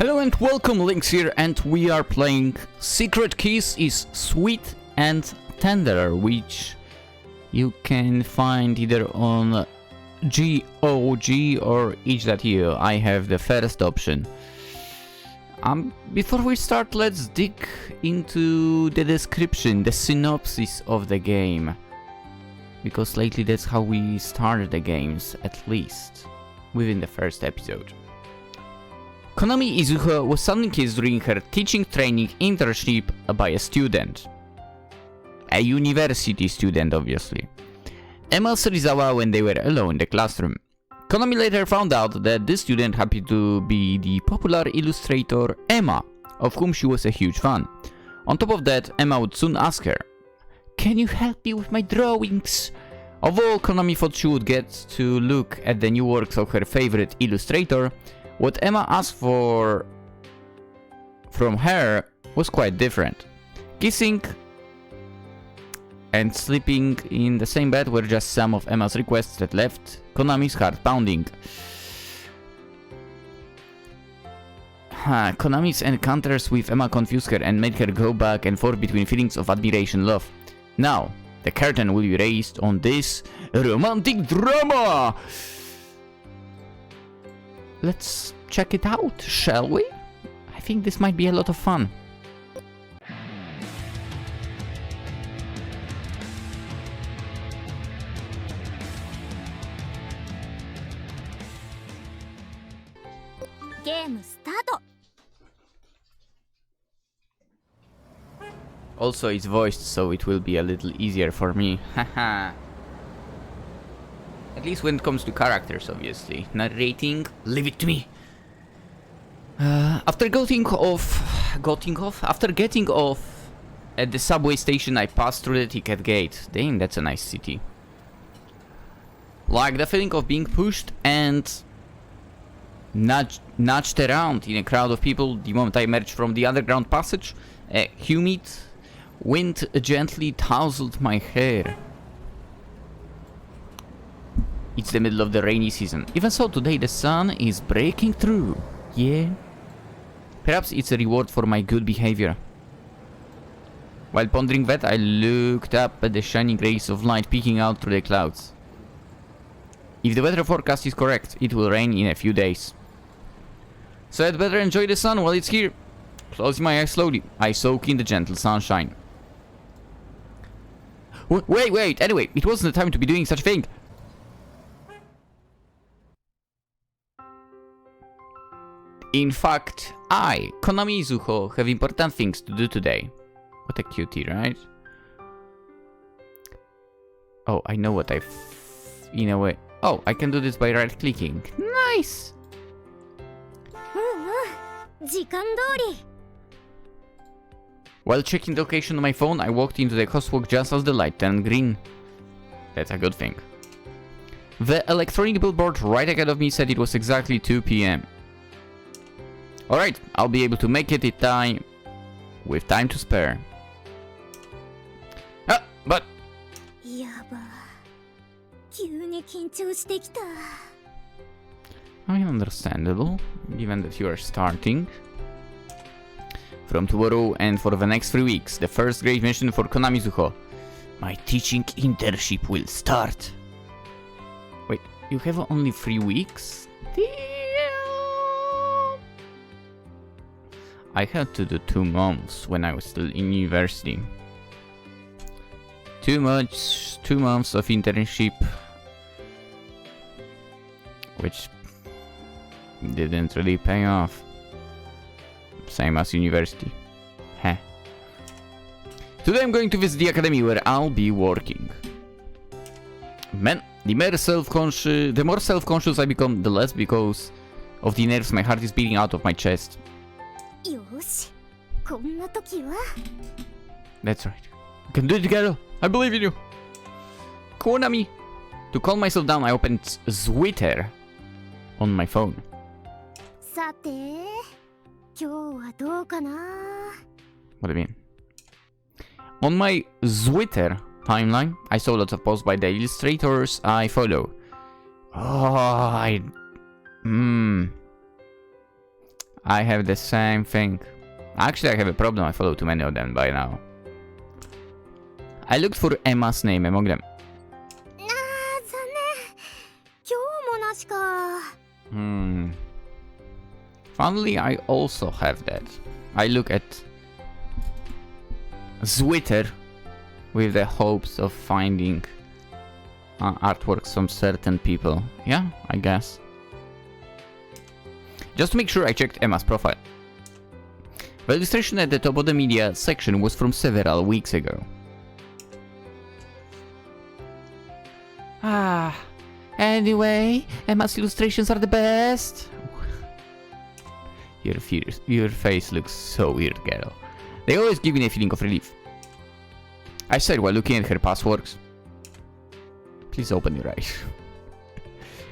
Hello and welcome, Lynx here, and we are playing Secret Keys is Sweet and Tender, which you can find either on GOG or itch.io. I have the first option. Before we start, let's dig into the description, the synopsis of the game. Because lately that's how we started the games, at least within the first episode. Konami Izuho was suddenly killed during her teaching training internship by a student. A university student, obviously. Ema Serizawa when they were alone in the classroom. Konami later found out that this student happened to be the popular illustrator Ema, of whom she was a huge fan. On top of that, Ema would soon ask her, "Can you help me with my drawings?" Although Konami thought she would get to look at the new works of her favorite illustrator, what Ema asked for from her was quite different. Kissing and sleeping in the same bed were just some of Ema's requests that left Konami's heart pounding. Konami's encounters with Ema confused her and made her go back and forth between feelings of admiration and love. Now, the curtain will be raised on this romantic drama! Let's check it out, shall we? I think this might be a lot of fun. Game start. Also, it's voiced, so it will be a little easier for me. Haha. At least when it comes to characters, obviously. Narrating, leave it to me. After getting off at the subway station, I passed through the ticket gate. Damn, that's a nice city. Like the feeling of being pushed and nudged around in a crowd of people the moment I emerged from the underground passage. A humid wind gently tousled my hair. It's the middle of the rainy season. Even so, today the sun is breaking through. Yeah? Perhaps it's a reward for my good behavior. While pondering that, I looked up at the shining rays of light peeking out through the clouds. If the weather forecast is correct, it will rain in a few days. So I'd better enjoy the sun while it's here. Closing my eyes slowly, I soak in the gentle sunshine. Wait, anyway, it wasn't the time to be doing such a thing. In fact, I, Konami Izuho, have important things to do today. What a cutie, right? Oh, I know what in a way. Oh, I can do this by right-clicking. Nice! While checking the location on my phone, I walked into the crosswalk just as the light turned green. That's a good thing. The electronic billboard right ahead of me said it was exactly 2 PM. Alright, I'll be able to make it in time, with time to spare. But... I mean, understandable, given that you are starting. From tomorrow and for the next 3 weeks, the first great mission for Konami Izuho. My teaching internship will start. Wait, you have only 3 weeks? I had to do 2 months when I was still in university. 2 months of internship, which didn't really pay off. Same as university. Heh. Today I'm going to visit the academy where I'll be working. Man, the more self-conscious I become, the less because of the nerves my heart is beating out of my chest. That's right. We can do it together. I believe in you. Konami. To calm myself down, I opened Twitter on my phone. What do you mean? On my Twitter timeline, I saw lots of posts by the illustrators I follow. Oh, I have the same thing. Actually, I have a problem. I follow too many of them by now. I looked for Emma's name among them. Finally, I also have that. I look at Twitter with the hopes of finding artworks from certain people. Yeah, I guess. Just to make sure, I checked Emma's profile. The illustration at the top of the media section was from several weeks ago. Anyway, Emma's illustrations are the best. Your face looks so weird, girl. They always give me a feeling of relief. I said while looking at her past works. Please open your eyes.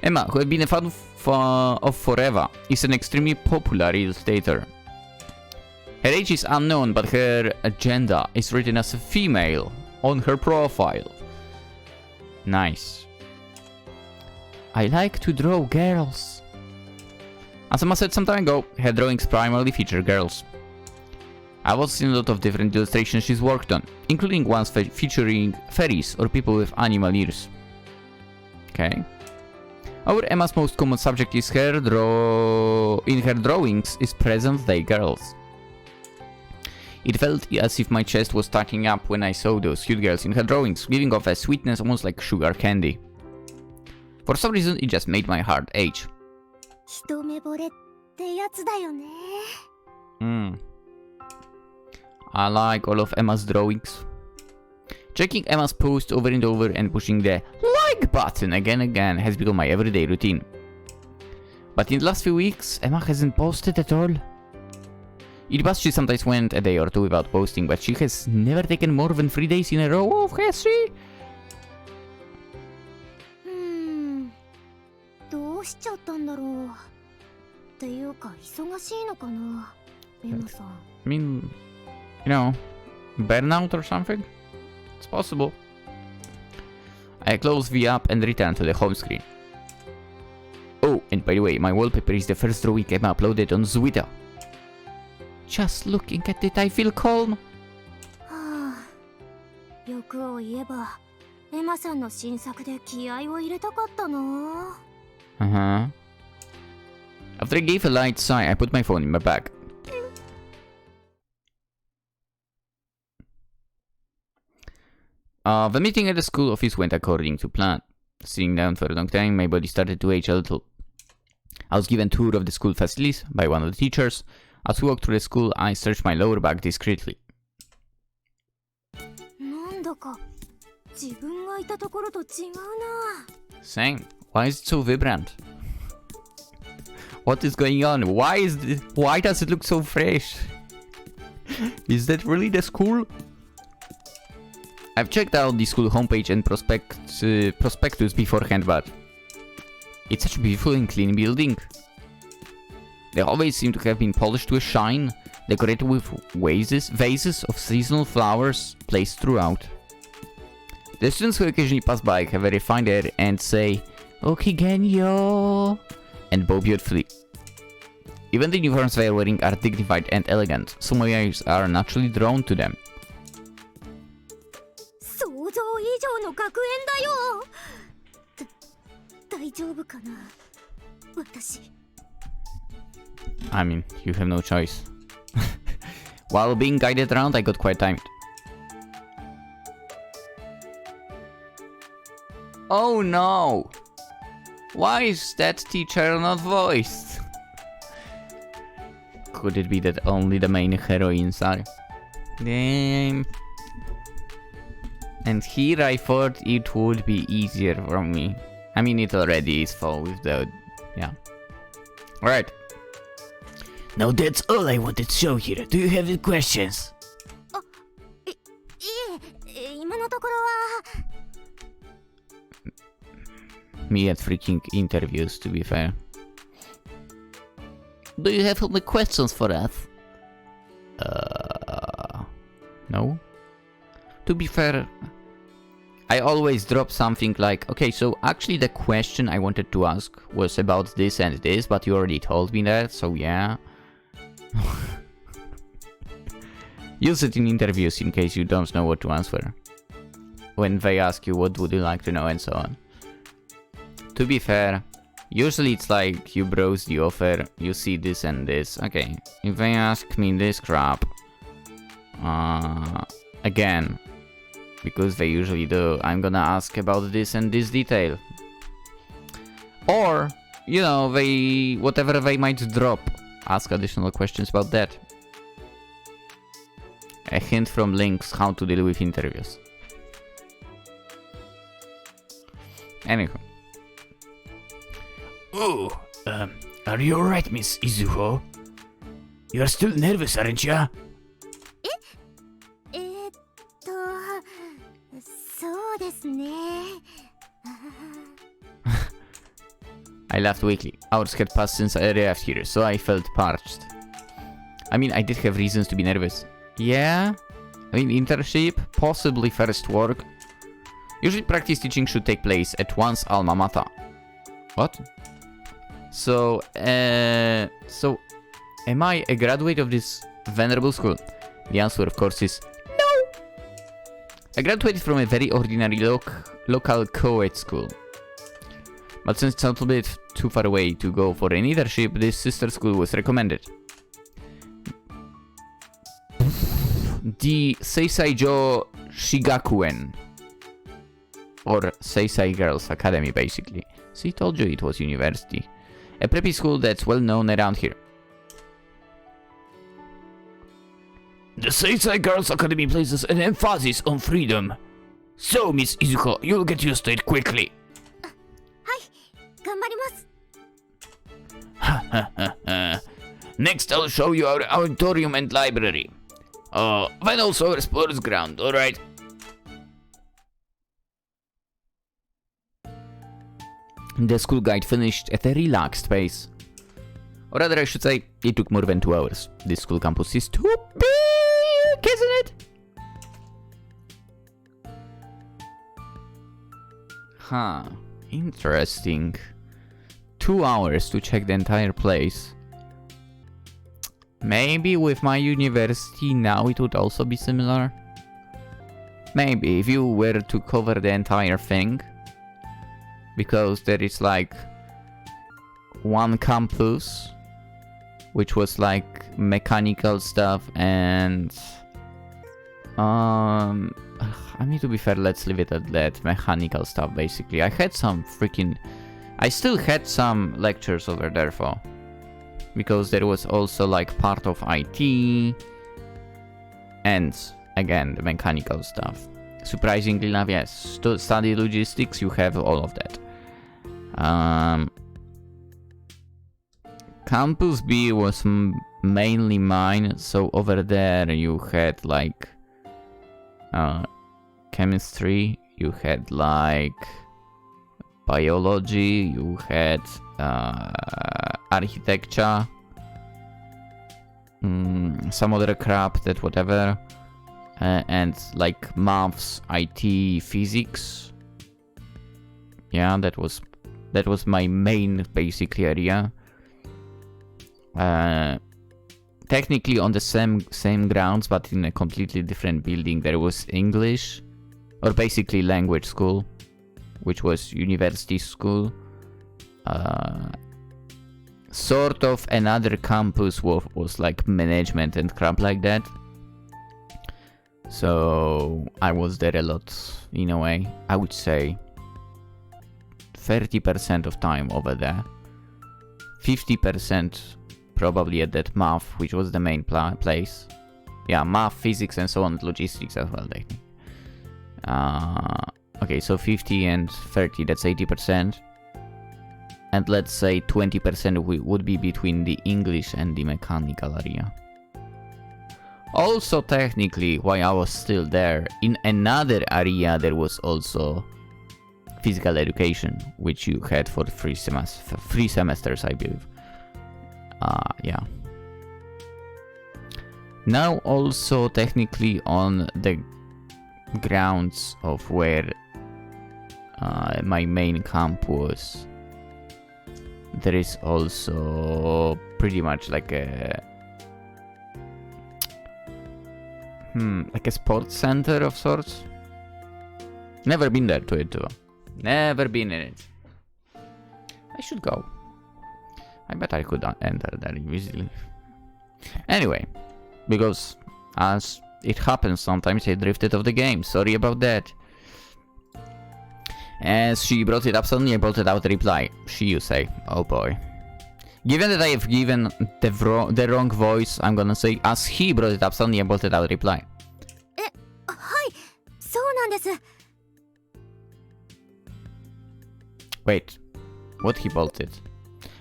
Emma, who had been a fan of forever, is an extremely popular illustrator. Her age is unknown, but her gender is written as a female on her profile. Nice. I like to draw girls. As Emma said some time ago, her drawings primarily feature girls. I've also seen a lot of different illustrations she's worked on, including ones featuring fairies or people with animal ears. Okay. However, Emma's most common subject is in her drawings is present-day girls. It felt as if my chest was tightening up when I saw those cute girls in her drawings, giving off a sweetness almost like sugar candy. For some reason, it just made my heart ache. I like all of Emma's drawings. Checking Emma's post over and over and pushing the like button again and again has become my everyday routine. But in the last few weeks, Emma hasn't posted at all. In the past, she sometimes went a day or two without posting, but she has never taken more than 3 days in a row, has she? I mean, you know, burnout or something? It's possible. I close the app and return to the home screen. Oh, and by the way, my wallpaper is the first drawing Emma uploaded on Twitter. Just looking at it, I feel calm. After I gave a light sigh, I put my phone in my bag. The meeting at the school office went according to plan. Sitting down for a long time, my body started to ache a little. I was given a tour of the school facilities by one of the teachers. As we walked through the school, I searched my lower back discreetly. Same. Why is it so vibrant? What is going on? Why does it look so fresh? Is that really the school? I've checked out the school homepage and prospectus beforehand, but it's such a beautiful and clean building. The hallways seem to have been polished to a shine, decorated with vases of seasonal flowers placed throughout. The students who occasionally pass by have a refined air and say, "Okigenyo," and bow beautifully. Even the uniforms they are wearing are dignified and elegant, so my eyes are naturally drawn to them. I mean, you have no choice. While being guided around, I got quite timed. Oh no! Why is that teacher not voiced? Could it be that only the main heroines are? Damn. And here I thought it would be easier for me. I mean, it already is full with the... yeah. Alright. Now that's all I wanted to show here. Do you have any questions? Me at freaking interviews, to be fair. Do you have any questions for us? No? To be fair, I always drop something like, okay, so actually the question I wanted to ask was about this and this, but you already told me that, so yeah. Use it in interviews in case you don't know what to answer. When they ask you what would you like to know and so on. To be fair, usually it's like you browse the offer, you see this and this. Okay, if they ask me this crap, again, because they usually do, I'm gonna ask about this and this detail. Or, you know, whatever they might drop, ask additional questions about that. A hint from Lynx how to deal with interviews. Anywho. Oh, are you alright, Miss Izuho? You're still nervous, aren't ya? そうですね。 I laughed weakly. Hours had passed since I arrived here, so I felt parched. I mean, I did have reasons to be nervous. Yeah? I mean, internship, possibly first work. Usually practice teaching should take place at one's alma mater. What? So, am I a graduate of this venerable school? The answer, of course, is no! I graduated from a very ordinary local co-ed school. But since it's a little bit too far away to go for an internship, this sister school was recommended. The Seisaijo Shigakuen. Or Seisai Girls Academy, basically. See, told you it was university. A preppy school that's well known around here. The Seisai Girls Academy places an emphasis on freedom. So, Miss Izuho, you'll get used to it quickly. はい、頑張ります。 Next, I'll show you our auditorium and library. Then also our sports ground, alright? The school guide finished at a relaxed pace. Or rather, I should say, it took more than 2 hours. This school campus is too big, isn't it? Huh. Interesting. 2 hours to check the entire place. Maybe with my university now it would also be similar. Maybe if you were to cover the entire thing. Because there is like one campus which was like mechanical stuff and I mean, to be fair, let's leave it at that. Mechanical stuff, basically. I still had some lectures over there for, because there was also like part of IT and again the mechanical stuff. Surprisingly enough, yes, to study logistics, you have all of that. Campus B was mainly mine, so over there you had like chemistry, you had like biology, you had architecture, some other crap, that whatever. And like maths, IT, physics. Yeah, that was my main basically area. Technically on the same grounds, but in a completely different building, there was English, or basically language school, which was university school. Sort of another campus was like management and crap like that. So I was there a lot, in a way. I would say 30% of time over there. 50% probably at that math, which was the main place. Yeah, math, physics and so on, logistics as well, I think. Okay, so 50 and 30, that's 80%. And let's say 20% would be between the English and the mechanical area. Also, technically, while I was still there, in another area there was also physical education, which you had for 3 semesters, I believe. Yeah. Now also technically on the grounds of where my main camp was, there is also pretty much like a Like a sports center of sorts? Never been there to it though. Never been in it. I should go. I bet I could enter there easily. Anyway, because as it happens sometimes I drifted off the game. Sorry about that. As she brought it up suddenly, I bolted out a reply. She, you say. Oh boy. Given that I have given the wrong voice, I'm gonna say, as he brought it up suddenly, I bolted out a reply. はい、そうなんです。Wait, what he bolted?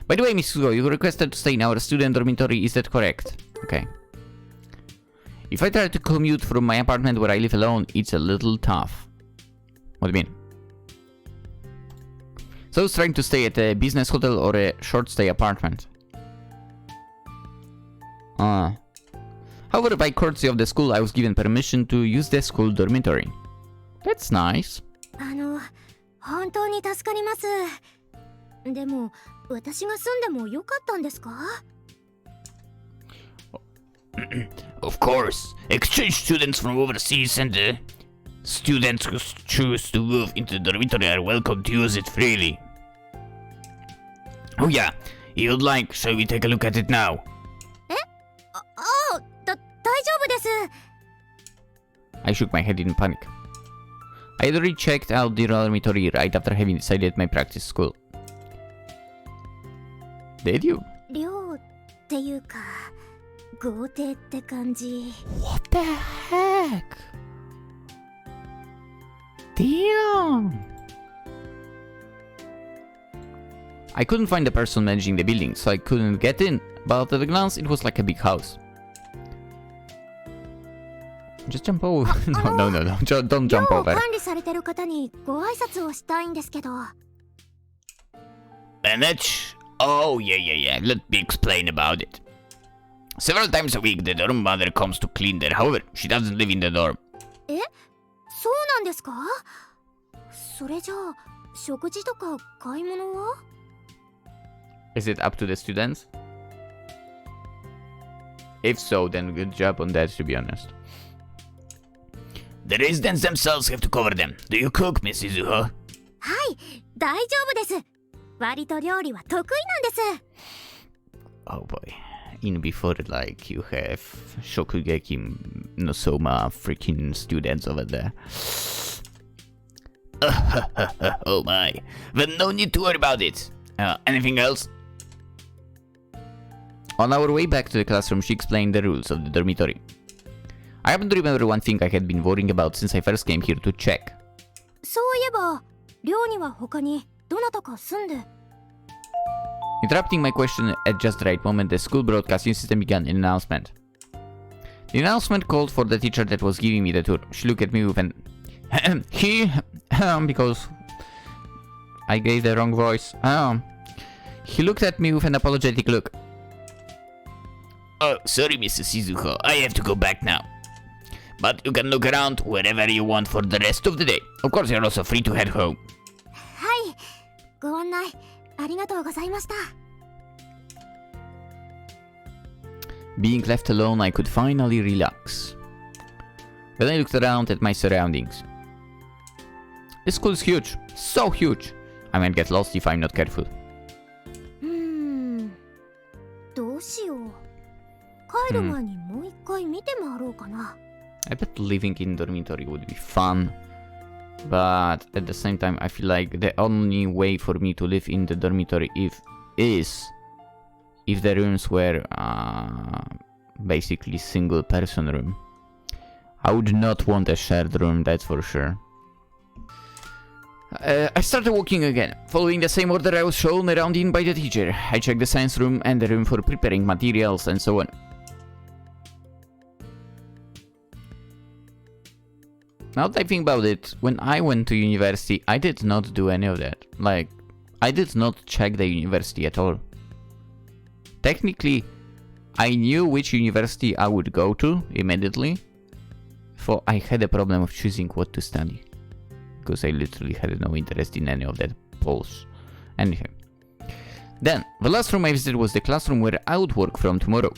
By the way, Miss Izuho, you requested to stay in our student dormitory, is that correct? Okay. If I try to commute from my apartment where I live alone, it's a little tough. What do you mean? So I was trying to stay at a business hotel or a short stay apartment. However, by courtesy of the school, I was given permission to use the school dormitory. That's nice. 本当に助かります。でも、私が住んでもよかったんですか？ Of course, exchange students from overseas and students who choose to move into the dormitory are welcome to use it freely. Oh yeah, if you'd like, shall we take a look at it now? 大丈夫です。 I shook my head in panic. I had already checked out the dormitory right after having decided my practice school. Did you? 寮っていうか、豪邸って感じ。 What the heck? Damn! I couldn't find the person managing the building, so I couldn't get in, but at a glance it was like a big house. Just jump over. No, don't jump 寮を over. 管理されてる方にご挨拶をしたいんですけど。 Manage? Oh, yeah. Let me explain about it. Several times a week, the dorm mother comes to clean there. However, she doesn't live in the dorm. そうなんですか？それじゃあ、食事とか買い物は？ Is it up to the students? If so, then good job on that, to be honest. The residents themselves have to cover them. Do you cook, Miss Izuho? はい、大丈夫です。割と料理は得意なんです。 Oh boy. In before, like, you have Shokugeki no Soma freaking students over there. Oh my. Well, no need to worry about it. Anything else? On our way back to the classroom, she explained the rules of the dormitory. I happen to remember one thing I had been worrying about since I first came here to check. そういえば、寮には他にどなたか住んで。 Interrupting my question at just the right moment, the school broadcasting system began an announcement. The announcement called for the teacher that was giving me the tour. She looked at me with an because I gave the wrong voice. He looked at me with an apologetic look. Oh, sorry, Mrs. Izuho. I have to go back now. But you can look around wherever you want for the rest of the day. Of course, you're also free to head home. はい、ご案内ありがとうございました。 Being left alone, I could finally relax. Then I looked around at my surroundings. This school is huge. So huge. I might get lost if I'm not careful. どうしよう。帰る前にもう一回見て回ろうかな。I bet living in dormitory would be fun. But at the same time, I feel like the only way for me to live in the dormitory is if the rooms were basically single person room. I would not want a shared room, that's for sure. I started walking again, following the same order I was shown around in by the teacher. I checked the science room and the room for preparing materials and so on. Now that I think about it, when I went to university, I did not do any of that. Like, I did not check the university at all. Technically, I knew which university I would go to immediately, for I had a problem of choosing what to study. Because I literally had no interest in any of that polls. Anyway. Then, the last room I visited was the classroom where I would work from tomorrow.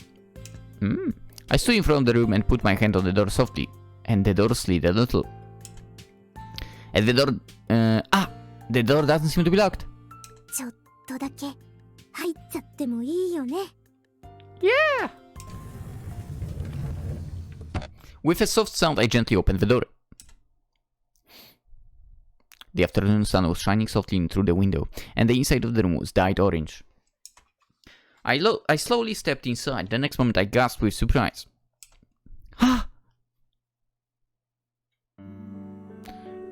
I stood in front of the room and put my hand on the door softly, and the door slid a little. And the door... the door doesn't seem to be locked. ちょっとだけ入っちゃってもいいよね。Yeah! With a soft sound, I gently opened the door. The afternoon sun was shining softly in through the window, and the inside of the room was dyed orange. I slowly stepped inside. The next moment I gasped with surprise. Ah!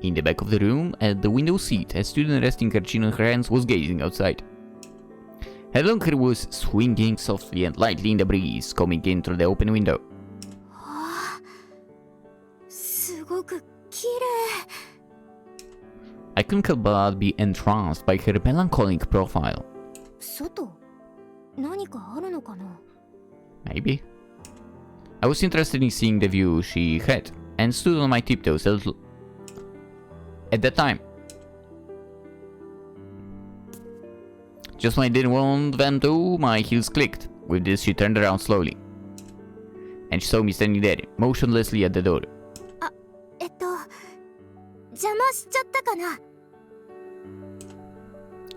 In the back of the room, at the window seat, a student resting her chin on her hands was gazing outside. Her long hair was swinging softly and lightly in the breeze, coming in through the open window. すごく綺麗。I couldn't help but be entranced by her melancholic profile. 外何かあるのかな。 Maybe. I was interested in seeing the view she had, and stood on my tiptoes a little. At that time, just when I didn't want them to, my heels clicked. With this, she turned around slowly, and she saw me standing there, motionlessly at the door. 邪魔しちゃったかな。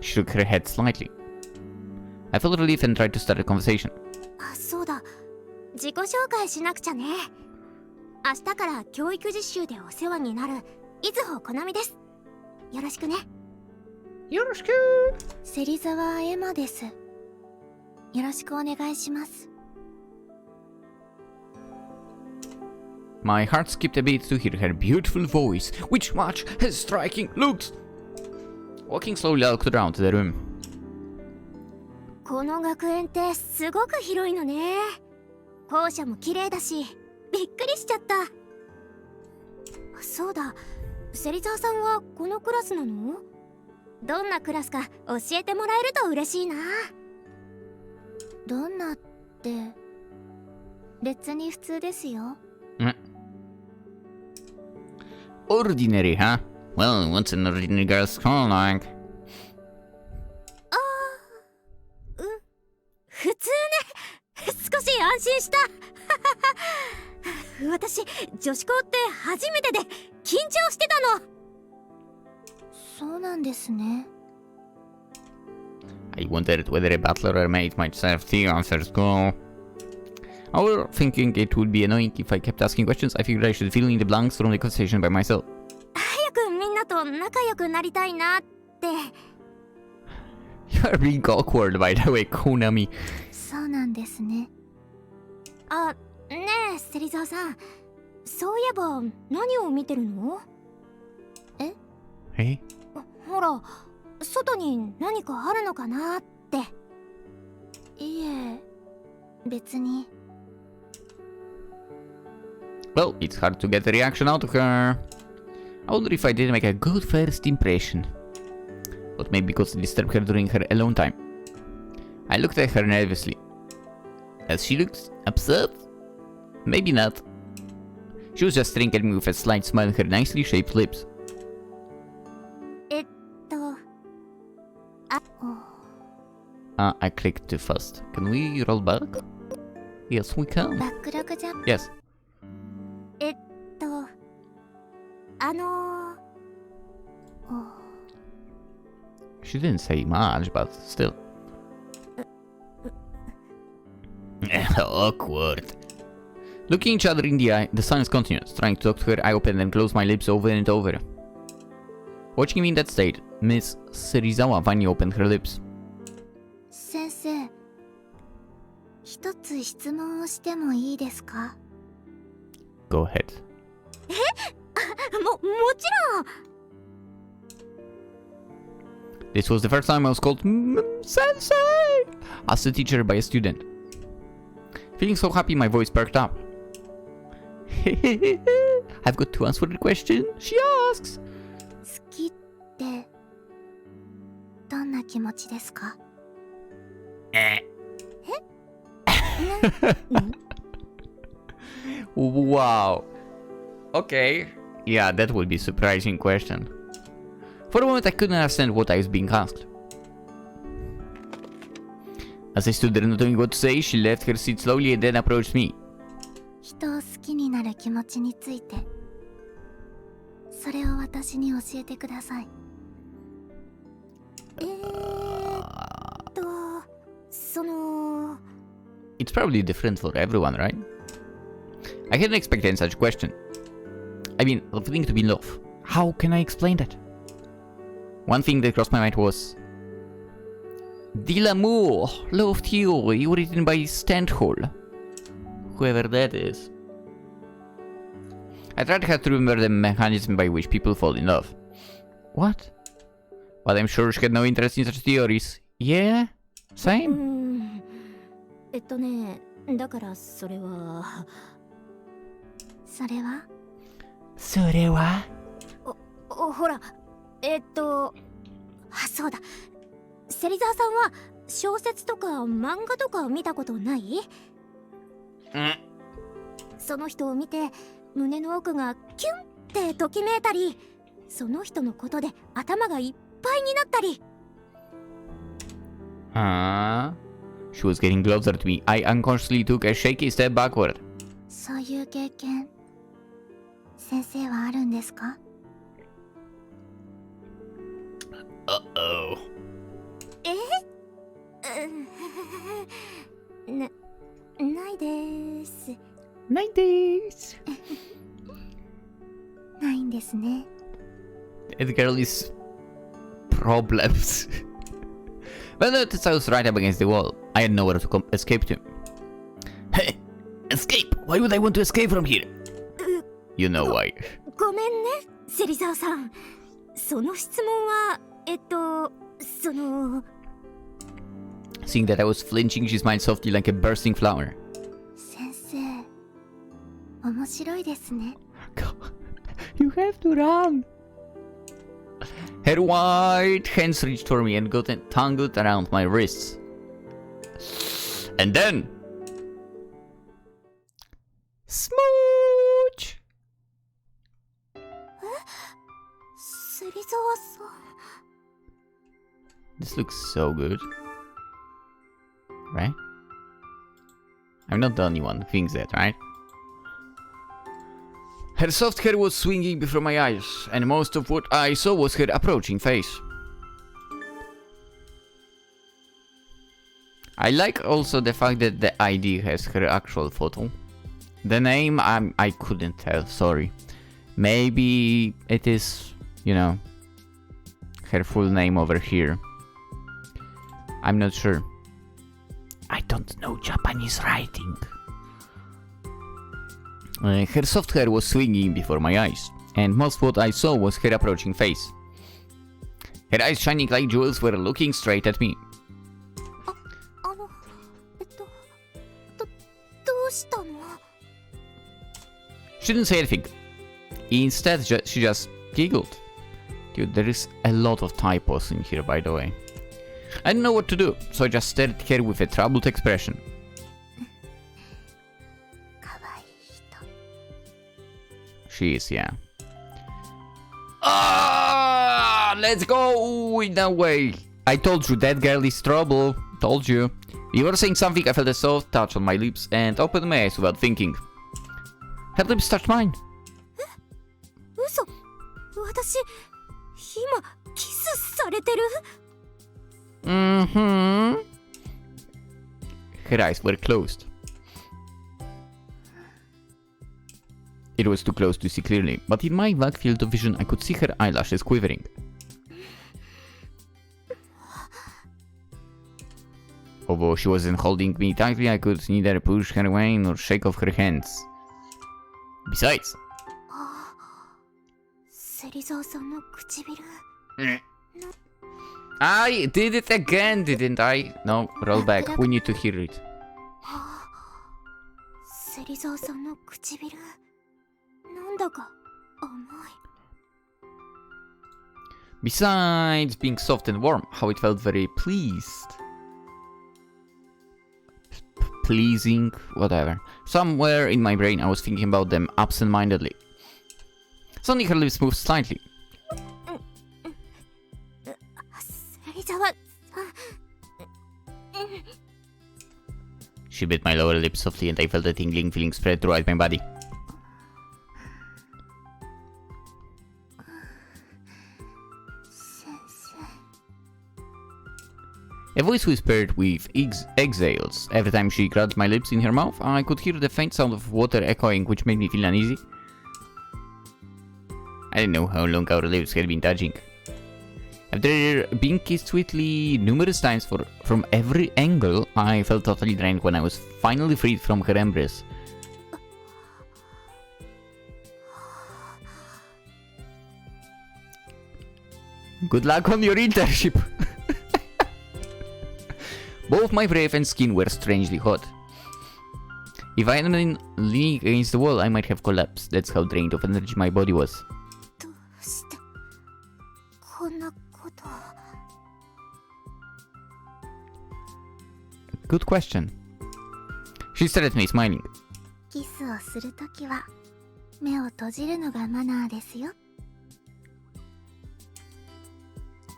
She shook her head slightly. I felt relief and tried to start a conversation. あ、そうだ。自己紹介しなくちゃね。明日から教育実習でお世話になる伊豆穂好美です。よろしくね。よろしく。芹沢エマです。よろしくお願いします。 My heart skipped a beat to hear her beautiful voice, which matched her striking looks. Walking slowly, I looked around the room. この学園ってすごく広いのね。校舎も綺麗だし、びっくりしちゃった。そうだ、芹沢さんはこのクラスなの？どんなクラスか教えてもらえると嬉しいな。どんなって、別に普通ですよ。Ordinary, huh? Well, what's an ordinary girl's school like? 普通ね。少し安心した。私、女子校って初めてで緊張してたの。そうなんですね。I wondered whether a butler or a maid might serve tea after school. However, thinking it would be annoying if I kept asking questions, I figured I should fill in the blanks from the conversation by myself. 早くみんなと仲良くなりたいなって。You are being awkward, by the way, Konami. そうなんですね。あ、ねえ、芹沢さん。そういえば、何を見てるの？え？ほら、外に何かあるのかなって。いえ、別に。Well, it's hard to get a reaction out of her. I wonder if I did make a good first impression. But maybe because I disturbed her during her alone time. I looked at her nervously. As she looked upset? Maybe not. She was just staring at me with a slight smile on her nicely shaped lips. I clicked too fast. Can we roll back? Yes, we can. Yes. She didn't say much, but still. Awkward. Looking each other in the eye, the silence continues. Trying to talk to her, I opened and closed my lips over and over. Watching me in that state, Miss Serizawa finally opened her lips. 先生、一つ質問をしてもいいですか？ Go ahead. もちろん。This was the first time I was called Sensei as a teacher by a student. Feeling so happy, my voice perked up. I've got to answer the question she asks. 好きってどんな気持ちですか？ Wow. Okay. Yeah, that would be a surprising question. For a moment I couldn't understand what I was being asked. As I stood there not knowing what to say, she left her seat slowly and then approached me. 人を好きになる気持ちについて、それを私に教えてください。その It's probably different for everyone, right? I hadn't expected such a question. I mean, feeling to be in love. How can I explain that? One thing that crossed my mind was De l'amour, love theory, written by Stendhal. Whoever that is. I tried hard to remember the mechanism by which people fall in love. What? But I'm sure she had no interest in such theories. Yeah? Same? だからそれはほらそうだ、芹沢さんは小説とか漫画とか見たことない？その人を見て胸の奥がキュンってときめいたり、その人のことで頭がいっぱいになったり。She was getting closer to me. I unconsciously took a shaky step backward. そういう経験、先生はあるんですか？ Uh-oh. ないです。ないです。ないんですね。That girl is problems. Well, notice I was right up against the wall. I had nowhere to escape to. Hey, escape? Why would I want to escape from here? You know why. ごめんね、芹沢さん。その質問は、その... Seeing that I was flinching, she smiled softly like a bursting flower. 先生、面白いですね。You have to run. Her white hands reached for me and got tangled around my wrists. And then... Smooch! 芹沢さん。This looks so good. Right? I'm not the only one who thinks that, right? Her soft hair was swinging before my eyes, and most of what I saw was her approaching face. I like also the fact that the ID has her actual photo. The name, I couldn't tell, sorry. Maybe it is, you know, her full name over here. I'm not sure. I don't know Japanese writing. Her soft hair was swinging before my eyes, and most what I saw was her approaching face. Her eyes shining like jewels were looking straight at me. どうしたの？ She didn't say anything. Instead, she just giggled. Dude, there is a lot of typos in here, by the way. I didn't know what to do, so I just stared at her with a troubled expression. かわいい人。 She is, yeah. Ah, let's go in that way. I told you that girl is trouble. Told you. You were saying something. I felt a soft touch on my lips and opened my eyes without thinking. Her lips touched mine. 嘘？私、今、キスされてる？ Mm-hmm. Her eyes were closed. It was too close to see clearly, but in my vague field of vision I could see her eyelashes quivering. Although she wasn't holding me tightly, I could neither push her away nor shake off her hands. Besides... 芹沢さんの唇。 I did it again, didn't I? No, roll back. We need to hear it. 芹沢さんの唇。なんだか甘い。 Besides being soft and warm, how it felt very pleased. Pleasing, whatever. Somewhere in my brain I was thinking about them absent-mindedly. Suddenly her lips moved slightly. 芹沢さん。She bit my lower lip softly and I felt a tingling feeling spread throughout my body. A voice whispered with exhales. Every time she grabbed my lips in her mouth, I could hear the faint sound of water echoing, which made me feel uneasy. I didn't know how long our lips had been touching. After being kissed sweetly numerous times from every angle, I felt totally drained when I was finally freed from her embrace. Good luck on your internship! Both my breath and skin were strangely hot. If I had been leaning against the wall, I might have collapsed. That's how drained of energy my body was. Good question. She stared at me, smiling.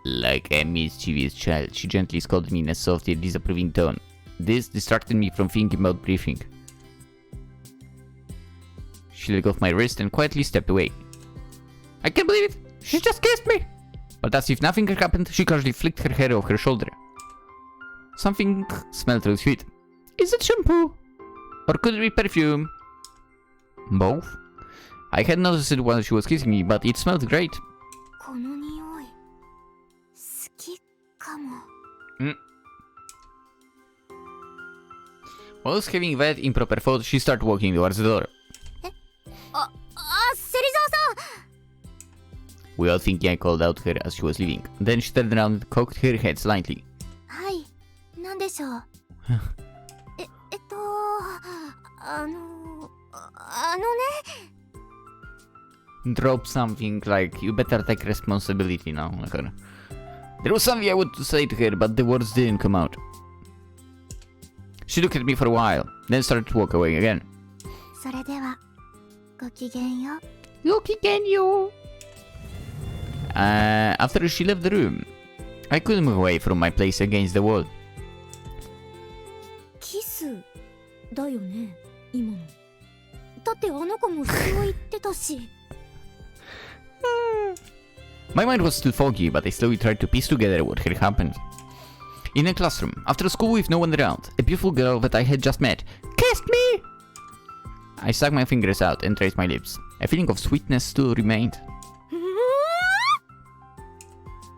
Like a mischievous child, she gently scolded me in a soft yet disapproving tone. This distracted me from thinking about breathing. She let go of my wrist and quietly stepped away. I can't believe it! She just kissed me! But as if nothing had happened, she casually flicked her hair off her shoulder. Something smelled really sweet. Is it shampoo? Or could it be perfume? Both? I had noticed it while she was kissing me, but it smelled great. Whilst having that improper thought, she started walking towards the door. Serizawa-san! We all thinking I called out her as she was leaving. Then she turned around and cocked her head slightly. Drop something like, you better take responsibility now. There was something I wanted to say to her, but the words didn't come out. She looked at me for a while, then started to walk away again. After she left the room, I couldn't move away from my place against the wall. My mind was still foggy, but I slowly tried to piece together what had happened. In a classroom, after school with no one around, a beautiful girl that I had just met kissed me! I stuck my fingers out and traced my lips. A feeling of sweetness still remained.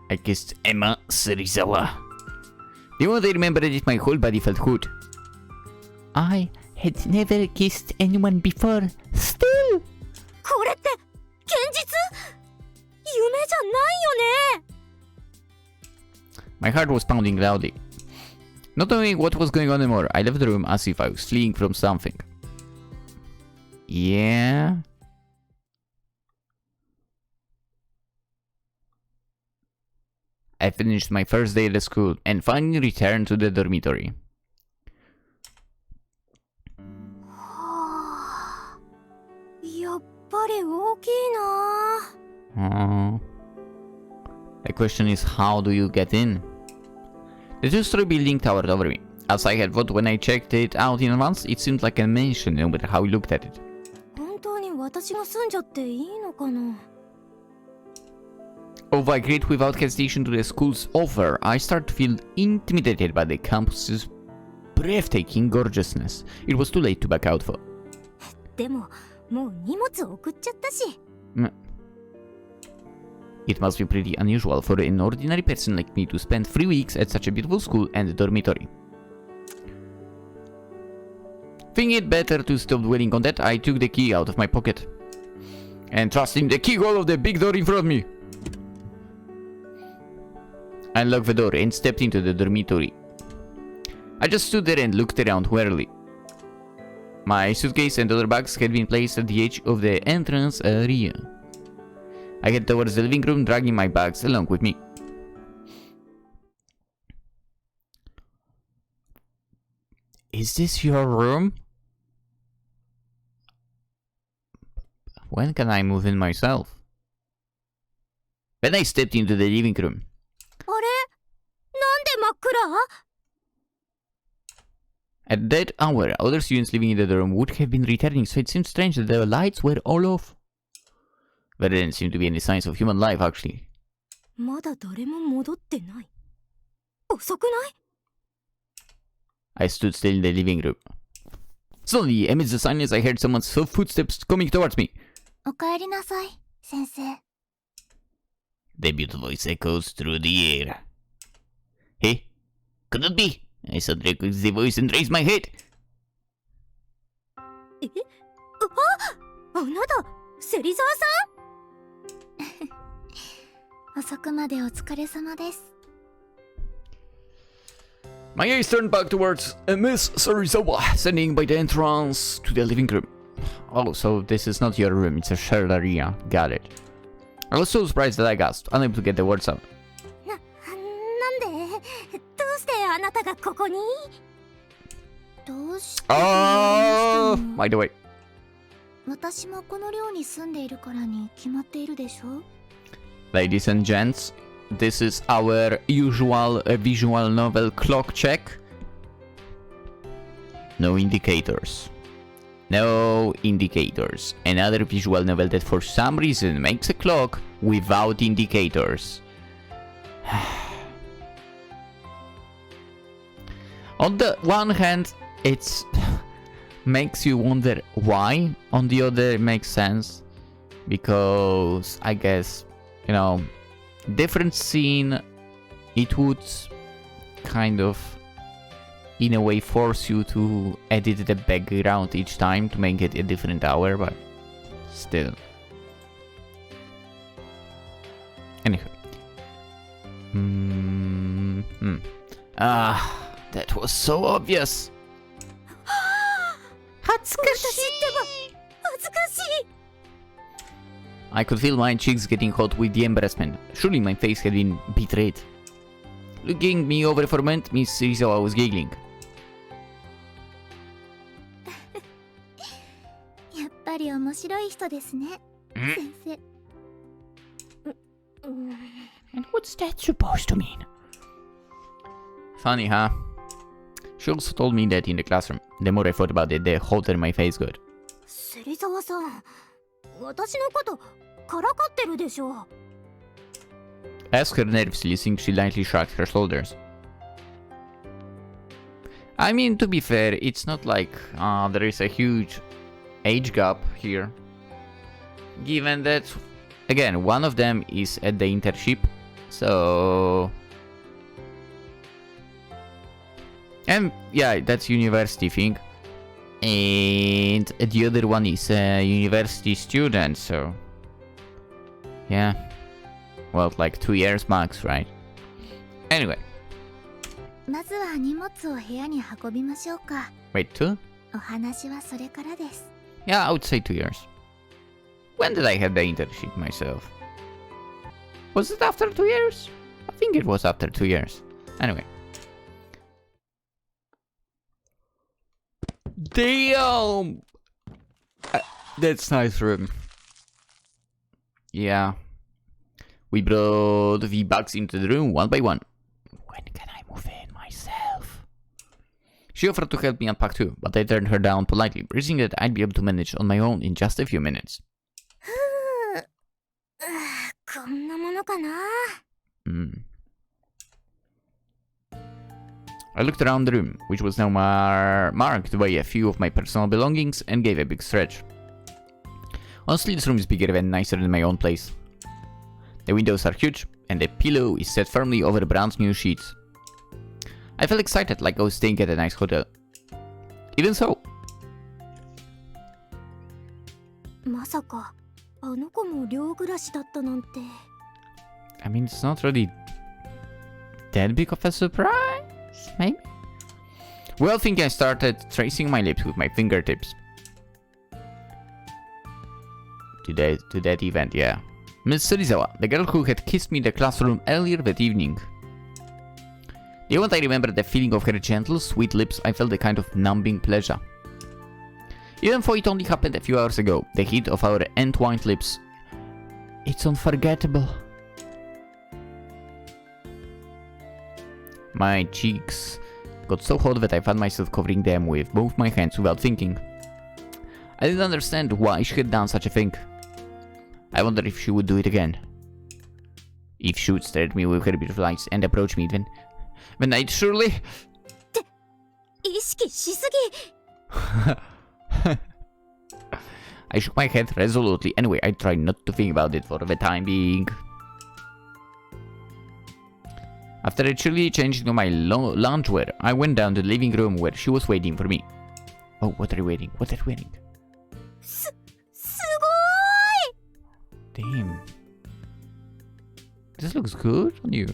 I kissed Ema Serizawa. The moment I remembered it, my whole body felt good. I had never kissed anyone before. Still! My heart was pounding loudly. Not knowing what was going on anymore, I left the room as if I was fleeing from something. Yeah? I finished my first day at the school and finally returned to the dormitory. The question is, how do you get in? The two-story building towered over me. As I had thought when I checked it out in advance, it seemed like a mansion no matter how I looked at it. Although I agreed without hesitation to the school's offer, I started to feel intimidated by the campus's breathtaking gorgeousness. It was too late to back out for. It must be pretty unusual for an ordinary person like me to spend 3 weeks at such a beautiful school and dormitory. Thinking it better to stop dwelling on that, I took the key out of my pocket and trusting the keyhole of the big door in front of me, I unlocked the door and stepped into the dormitory. I just stood there and looked around warily. My suitcase and other bags had been placed at the edge of the entrance area. I headed towards the living room, dragging my bags along with me. Is this your room? When can I move in myself? Then I stepped into the living room. At that hour, other students living in the dorm would have been returning, so it seemed strange that the lights were all off. There didn't seem to be any signs of human life, actually. まだ誰も戻ってない。遅くない？ I stood still in the living room. Suddenly, amidst the silence, I heard someone's footsteps coming towards me. おかえりなさい、先生。The mute voice echoes through the air. Hey? Could it be? I suddenly recognized the voice and raised my head. え？あなた、芹沢さん遅くまでお疲れ様です。My eyes turned back towards Ema Serizawa, standing by the entrance to the living room. Oh, so this is not your room, it's a shared area. Got it. I was so surprised that I gasped, unable to get the words out. なんで？どうしてあなたがここに？どうして？ By the way. 私もこの寮に住んでいるからに決まっているでしょ？ Ladies and gents, this is our usual visual novel clock check. No indicators. No indicators. Another visual novel that for some reason makes a clock without indicators. On the one hand, it's makes you wonder why. On the other, it makes sense. Because, I guess, you know, different scene, it would kind of, in a way, force you to edit the background each time to make it a different hour, but still. Anyway. That was so obvious. 恥ずかしい。 I could feel my cheeks getting hot with the embarrassment. Surely my face had been betrayed. Looking me over for a moment, Miss Serizawa was giggling. やっぱり面白い人ですね、先生。And what's that supposed to mean? Funny, huh? She also told me that in the classroom. The more I thought about it, the hotter my face got. 芹沢さん、私のことからかってるでしょ。 Asked her nervously, seeing she lightly shrugged her shoulders. I mean, to be fair, it's not like there is a huge age gap here. Given that, again, one of them is at the internship, so... And yeah, that's university thing. And the other one is a university student, so... Yeah. Well, like 2 years max, right? Anyway. まずは荷物を部屋に運びましょうか。 Wait, 2? お話はそれからです。 Yeah, I would say 2 years. When did I have the internship myself? Was it after 2 years? I think it was after 2 years. Anyway. Damn! That's nice room. Yeah. We brought the bugs into the room one by one. When can I move in myself? She offered to help me unpack too, but I turned her down politely, reasoning that I'd be able to manage on my own in just a few minutes. こんなものかな。I looked around the room, which was now marked by a few of my personal belongings, and gave a big stretch. Honestly, this room is bigger and nicer than my own place. The windows are huge, and the pillow is set firmly over brand new sheets. I felt excited, like I was staying at a nice hotel. Even so. まさか、あの子も寮暮らしだったなんて。I mean, it's not really that big of a surprise, maybe? Well, thinking I started tracing my lips with my fingertips. To that event, yeah. Miss Serizawa, the girl who had kissed me in the classroom earlier that evening. The moment I remembered the feeling of her gentle, sweet lips, I felt a kind of numbing pleasure. Even though it only happened a few hours ago, the heat of our entwined lips... It's unforgettable. My cheeks got so hot that I found myself covering them with both my hands without thinking. I didn't understand why she had done such a thing. I wondered if she would do it again. If she would stare at me with her beautiful eyes and approach me then I'd surely... 意識しすぎ。 I shook my head resolutely. Anyway, I tried not to think about it for the time being. After I chilly changed into my loungewear, I went down to the living room where she was waiting for me. Oh, what are you waiting? What are you waiting? すご Damn. This looks good on you.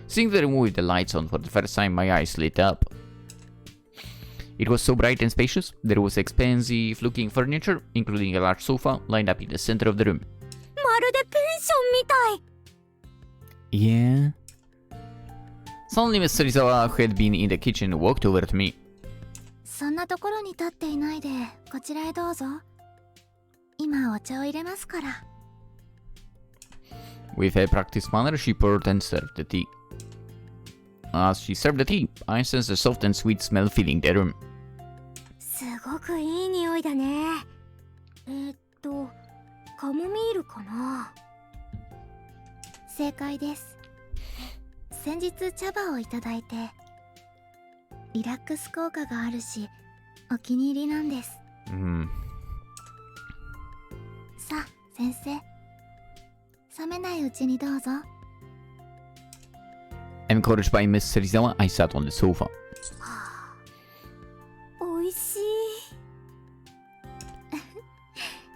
Seeing the room with the lights on for the first time, my eyes lit up. It was so bright and spacious. There was expensive-looking furniture, including a large sofa, lined up in the center of the room. い。まるでペンションみたい。 Yeah? Suddenly Miss Serizawa, who had been in the kitchen, walked over to me. そんなところに立っていないで、こちらへどうぞ。今お茶を入れますから。 With a practiced manner, she poured and served the tea. As she served the tea, I sensed a soft and sweet smell filling the room. すごくいい匂いだね。カモミールかな。正解です。先日茶葉をいただいて、リラックス効果があるし、お気に入りなんです。さあ、先生。冷めないうちにどうぞ。Encouraged by Miss Serizawa, I sat on the sofa. おいしい。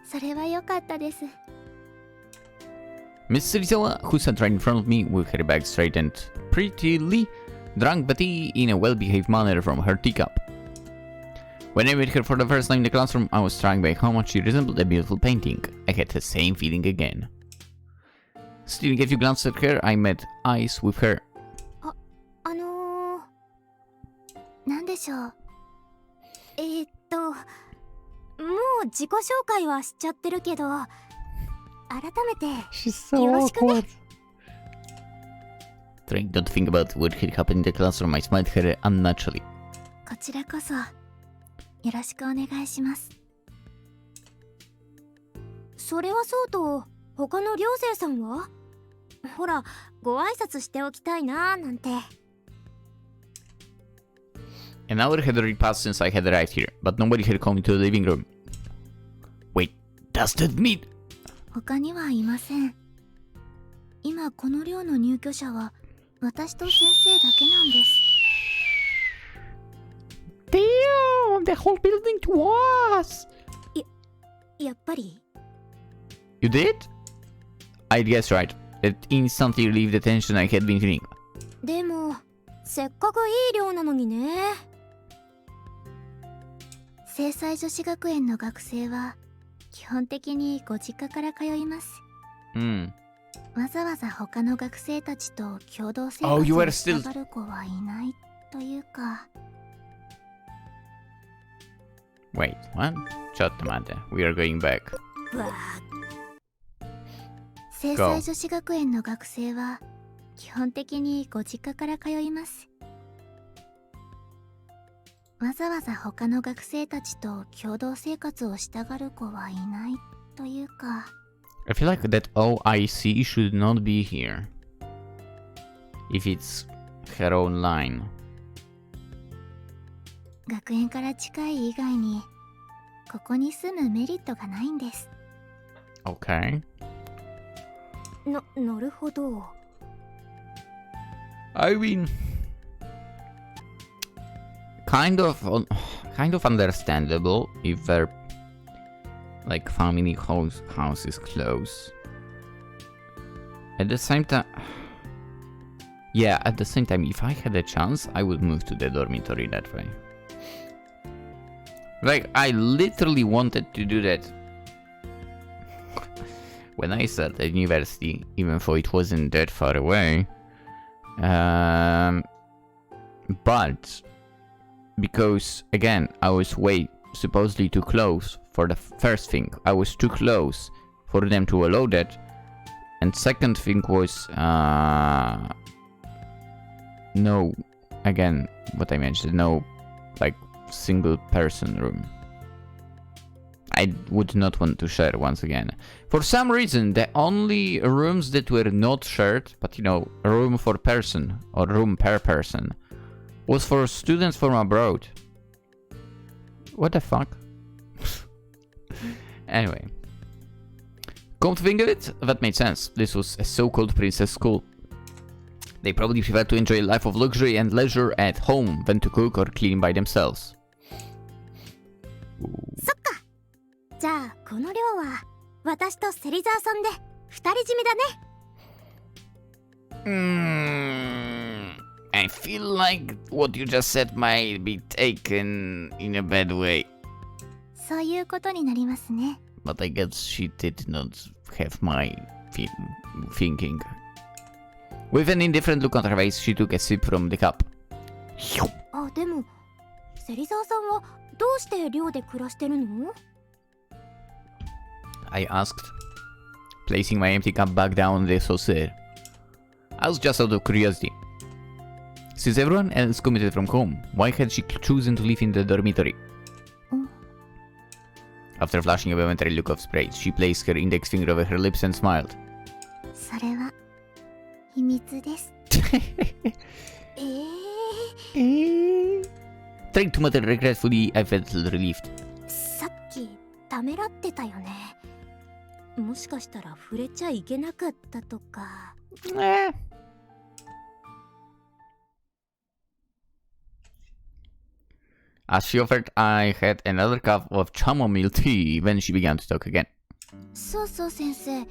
それは良かったです。Miss Serizawa, who sat right in front of me with her back straightened prettily, drank the tea in a well-behaved manner from her teacup. When I met her for the first time in the classroom, I was struck by how much she resembled a beautiful painting. I had the same feeling again. Stealing a few glances at her, I met eyes with her. なんでしょう。もう自己紹介はしちゃってるけど、改めてよろしくね。Trying not to think about what had happened in the classroom, I smiled at her unnaturally. こちらこそよろしくお願いします。それはそうと、他の寮生さんは？ほら、ご挨拶しておきたいなーなんて。An hour had already passed since I had arrived here, but nobody had come into the living room. Wait, does that mean... 他にはいません。今この寮の入居者は私と先生だけなんです。Damn, the whole building to us! やっぱり You did? I guess right. It instantly relieved the tension I had been feeling. でもせっかくいい寮なのにね。青彩女子学園の学生は基本的にご実家から通います。わざわざ他の学生たちと共同生活をしたがる子はいないというか。Wait, what? ちょっと待って。We are going back. 青彩女子学園の学生は基本的にご実家から通います。わざわざ他の学生たちと共同生活をしたがる子はいないというか。I feel like that OIC should not be here. If it's her own line. 学園から近い以外にここに住むメリットがないんです。Okay. なるほど。I mean, kind of understandable if their like family house is close. At the same time, yeah, at the same time, if I had a chance, I would move to the dormitory that way. Like, I literally wanted to do that when I started university, even though it wasn't that far away. But because again I was way supposedly too close for the first thing. I was too close for them to allow that, and second thing was no, again, what I mentioned, no, like, single person room. I would not want to share once again. For some reason, the only rooms that were not shared, but you know, a room for person, or room per person, was for students from abroad. What the fuck? Anyway. Come to think of it, that made sense. This was a so-called princess school. They probably prefer to enjoy a life of luxury and leisure at home than to cook or clean by themselves. そっか。じゃあこの寮は私と芹沢さんで二人占めだね。I feel like what you just said might be taken in a bad way. そういうことになりますね。But I guess she did not have my thinking. With an indifferent look on her face, she took a sip from the cup. あ、でも芹沢さんはどうして寮で暮らしてるの？ I asked, placing my empty cup back down on the saucer. I was just out of curiosity. Since everyone else commuted from home, why had she chosen to live in the dormitory? After flashing a momentary look of surprise, she placed her index finger over her lips and smiled. それは秘密です。Trying to mutter regretfully, I felt relieved. さっきためらってたよね。もしかしたら触れちゃいけなかったとか。As she offered, I had another cup of chamomile tea when she began to talk again. そうそう先生。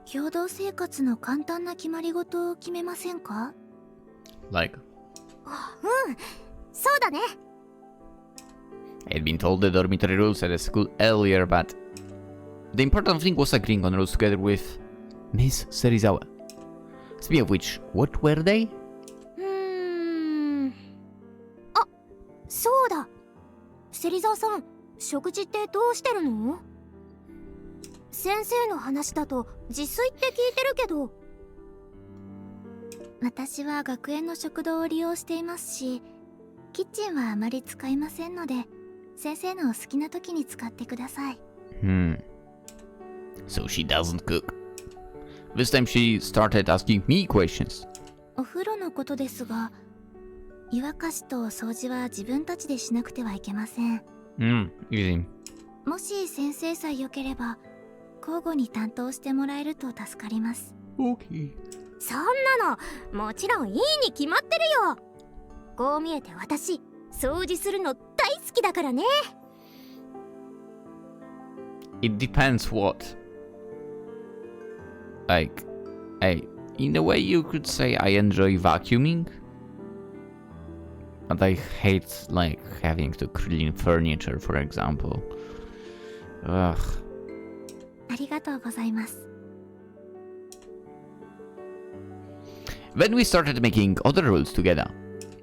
共同生活の簡単な決まり事を決めませんか？ Like? そうだね。I had been told the dormitory rules at the school earlier, but the important thing was agreeing on rules together with Miss Serizawa. Speaking of which, what were they? あ、そうだ。芹沢さん、食事ってどうしてるの？先生の話だと自炊って聞いてるけど。私は学園の食堂を利用していますし、キッチンはあまり使いませんので、先生のお好きな時に使ってください。So she doesn't cook. This time she started asking me questions. お風呂のことですが、湯沸かしと掃除は自分たちでしなくてはいけません。Easy. もし先生さえ良ければ、交互に担当してもらえると助かります。Okay. そんなのもちろんいいに決まってるよ。こう見えて私掃除するの大好きだからね。It depends what. Like, in a way you could say I enjoy vacuuming, but I hate like having to clean furniture, for example. Ugh. ありがとうございます。When we started making other rules together.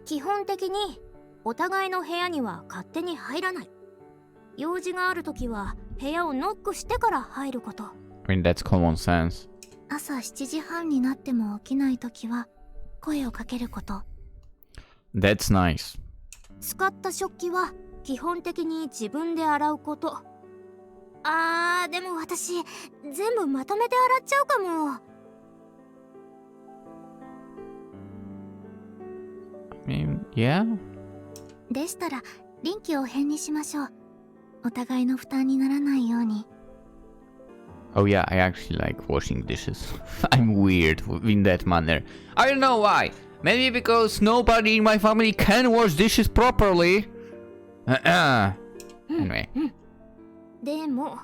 基本的にお互いの部屋には勝手に入らない。用事があるときは部屋をノックしてから入ること。I mean, that's common sense. 朝7時半になっても起きないときは声をかけること。That's nice. 使った食器は基本的に自分で洗うこと。でも私全部まとめて洗っちゃうかも。Yeah? でしたら臨機応変にしましょう。お互いの負担にならないように。Oh yeah, I actually like washing dishes. I'm weird in that manner. I don't know why. Maybe because nobody in my family can wash dishes properly. Anyway. でも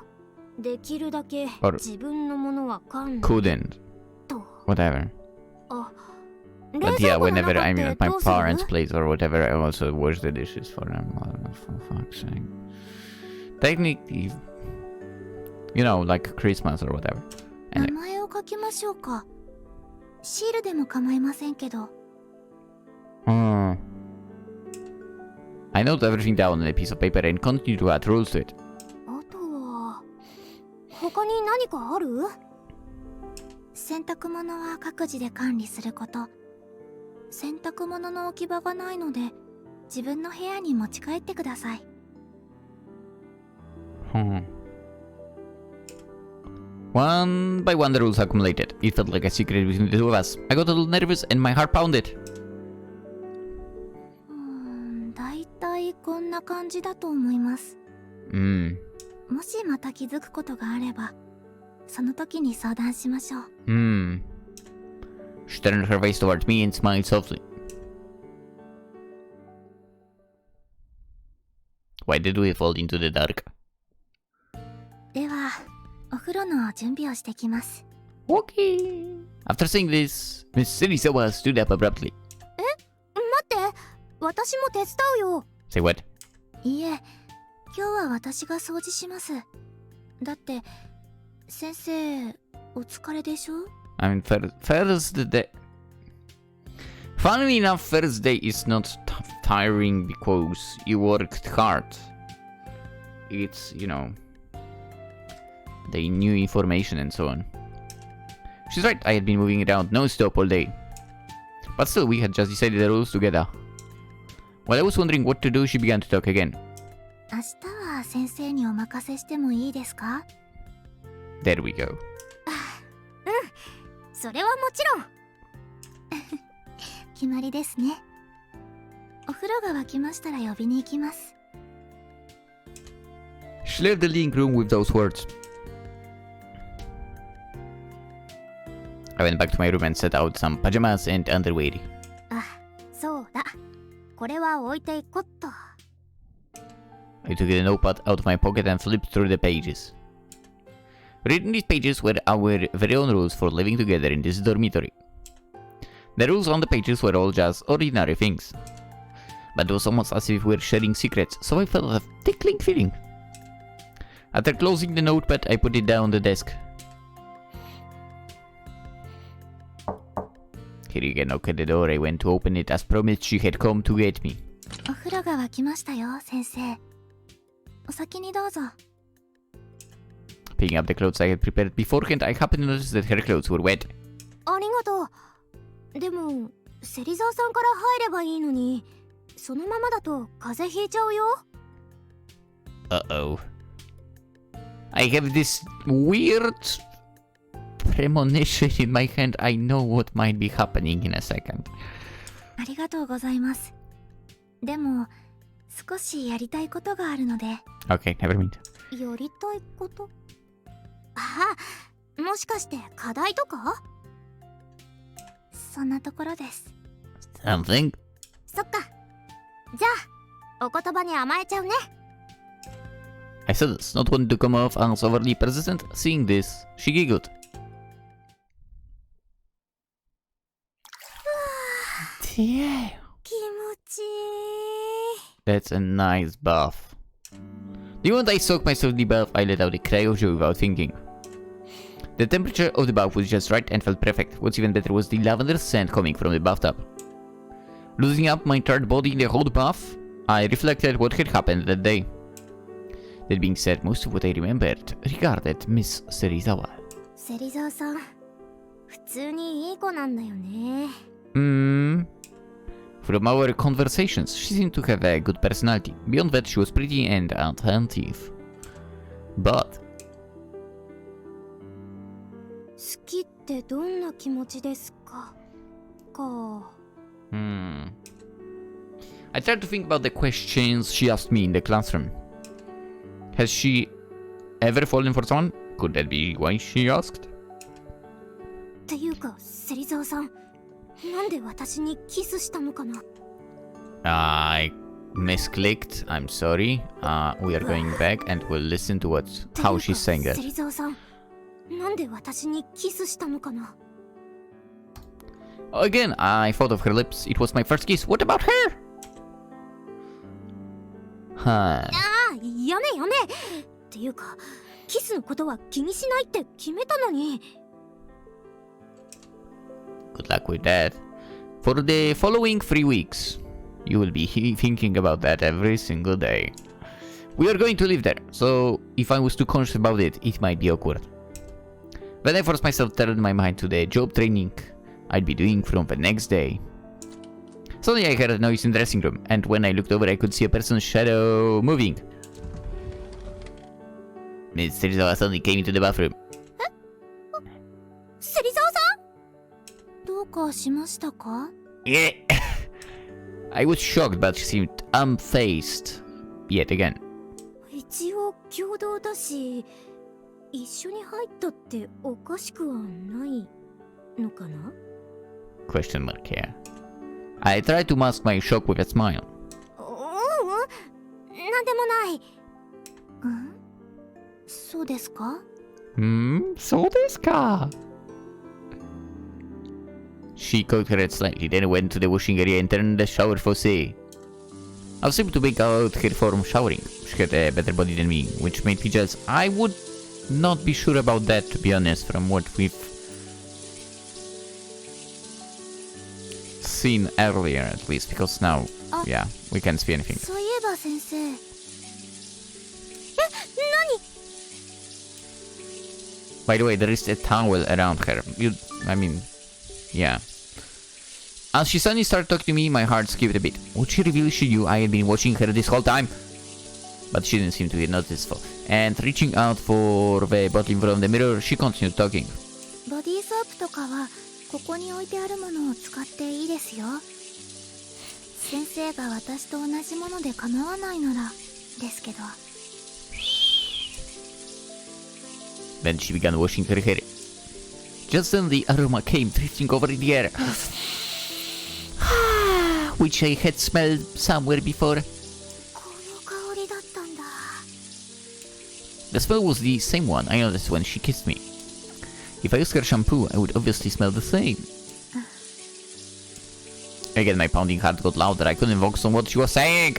できるだけ自分のものは管理 Couldn't. Whatever. But yeah, whenever I'm at my parents' place or whatever, I also wash the dishes for them. For fuck's sake. Technically, you know, like Christmas or whatever. 名前を書きましょうか。シールでも構いませんけど。I note everything down on a piece of paper and continue to add rules to it. あとは他に何かある？洗濯物は各自で管理すること。洗濯物の置き場がないので、自分の部屋に持ち帰ってください。One by one the rules accumulated. It felt like a secret between the two of us. I got a little nervous and my heart pounded. だいたいこんな感じだと思います。もしまた気づくことがあれば、その時に相談しましょう。She turned her face towards me and smiled softly. Why did we fall into the dark? では、お風呂の準備をしてきます。Okay. After saying this, Miss Serizawa stood up abruptly. 待って、私も手伝うよ。Say what? いいえ、今日は私が掃除します。だって、先生、お疲れでしょ？ I mean, first day. Funnily enough, first day is not tiring because you worked hard. It's, you know, the new information and so on. She's right, I had been moving around non-stop all day. But still, we had just decided the rules together. While I was wondering what to do, she began to talk again. 明日は先生にお任せしてもいいですか？ There we go. それはもちろん。決まりですね。お風呂が沸きましたら呼びに行きます。She left the living room with those words. I went back to my room and set out some pajamas and underwear. あ、そうだ。これは置いていこっと。I took the notepad out of my pocket and flipped through the pages. Written these pages were our very own rules for living together in this dormitory. The rules on the pages were all just ordinary things. But it was almost as if we were sharing secrets, so I felt a tickling feeling. After closing the notepad, I put it down on the desk. Hearing a knock at the door, I went to open it as promised she had come to get me. お風呂が沸きましたよ、先生。お先にどうぞ。Picking up the clothes I had prepared beforehand, I happened to notice that her clothes were wet. ありがとう。でも、芹沢さんから入ればいいのに、そのままだと風邪ひいちゃうよ。Uh-oh. I have this weird premonition in my hand. I know what might be happening in a second. ありがとうございます。でも、少しやりたいことがあるので。Okay, never mind. やりたいこと？ああ、もしかして課題とか？そんなところです。Something? そっか。じゃあ、お言葉に甘えちゃうね。I said this, not wanting to come off as overly persistent. Seeing this, she giggled. Damn. 気持ちいい。That's a nice bath. The moment I soaked myself in the bath, I let out a cry of joy without thinking. The temperature of the bath was just right and felt perfect. What's even better was the lavender scent coming from the bathtub. Losing up my tired body in the hot bath, I reflected what had happened that day. That being said, most of what I remembered regarded Miss Serizawa. 芹沢さん、普通にいい子なんだよね。From our conversations, she seemed to have a good personality. Beyond that, she was pretty and attentive. But 好きってどんな気持ちですか？I tried to think about the questions she asked me in the classroom. Has she ever fallen for someone? Could that be why she asked? っていうか、芹沢さん、なんで私にキスしたのかな？ I misclicked. I'm sorry. We are going back and we'll listen to how she's saying that. 芹沢さん、なんで私にキスしたのかな？ Again, I thought of her lips. It was my first kiss. What about her? Huh. やめっていうか、キスのことは気にしないって決めたのに。Good luck with that. For the following 3 weeks, you will be thinking about that every single day. We are going to live there, so if I was too conscious about it, it might be awkward. Then I forced myself to turn my mind to the job training I'd be doing from the next day. Suddenly I heard a noise in the dressing room, and when I looked over I could see a person's shadow moving. Miss Serizawa suddenly came into the bathroom. Serizawa-san? どうかしましたか? Yeah. I was shocked, but she seemed unfazed. Yet again. 一応共同だし、一緒に入ったっておかしくはないのかな? Question mark here. I tried to mask my shock with a smile. なんでもない。そうですか? そうですか? She cocked her head slightly, then went to the washing area and turned the shower faucet. I was able to make out her form showering. She had a better body than me, which made me jealous. I would not be sure about that, to be honest, from what we've seen earlier, at least, because now, yeah, we can't see anything. そういえば先生。By the way, there is a towel around her. Yeah. As she suddenly started talking to me, my heart skipped a bit. Would she reveal she knew I had been watching her this whole time? But she didn't seem to be noticeable. And reaching out for the bottle in front of the mirror, she continued talking. ボディーソープとかはここに置いてあるものを使っていいですよ。先生が私と同じもので構わないならですけど。Then she began washing her hair. Just then the aroma came drifting over in the air, which I had smelled somewhere before. この香りだったんだ。The smell was the same one I noticed when she kissed me. If I used her shampoo, I would obviously smell the same. Again, my pounding heart got louder. I couldn't focus on what she was saying.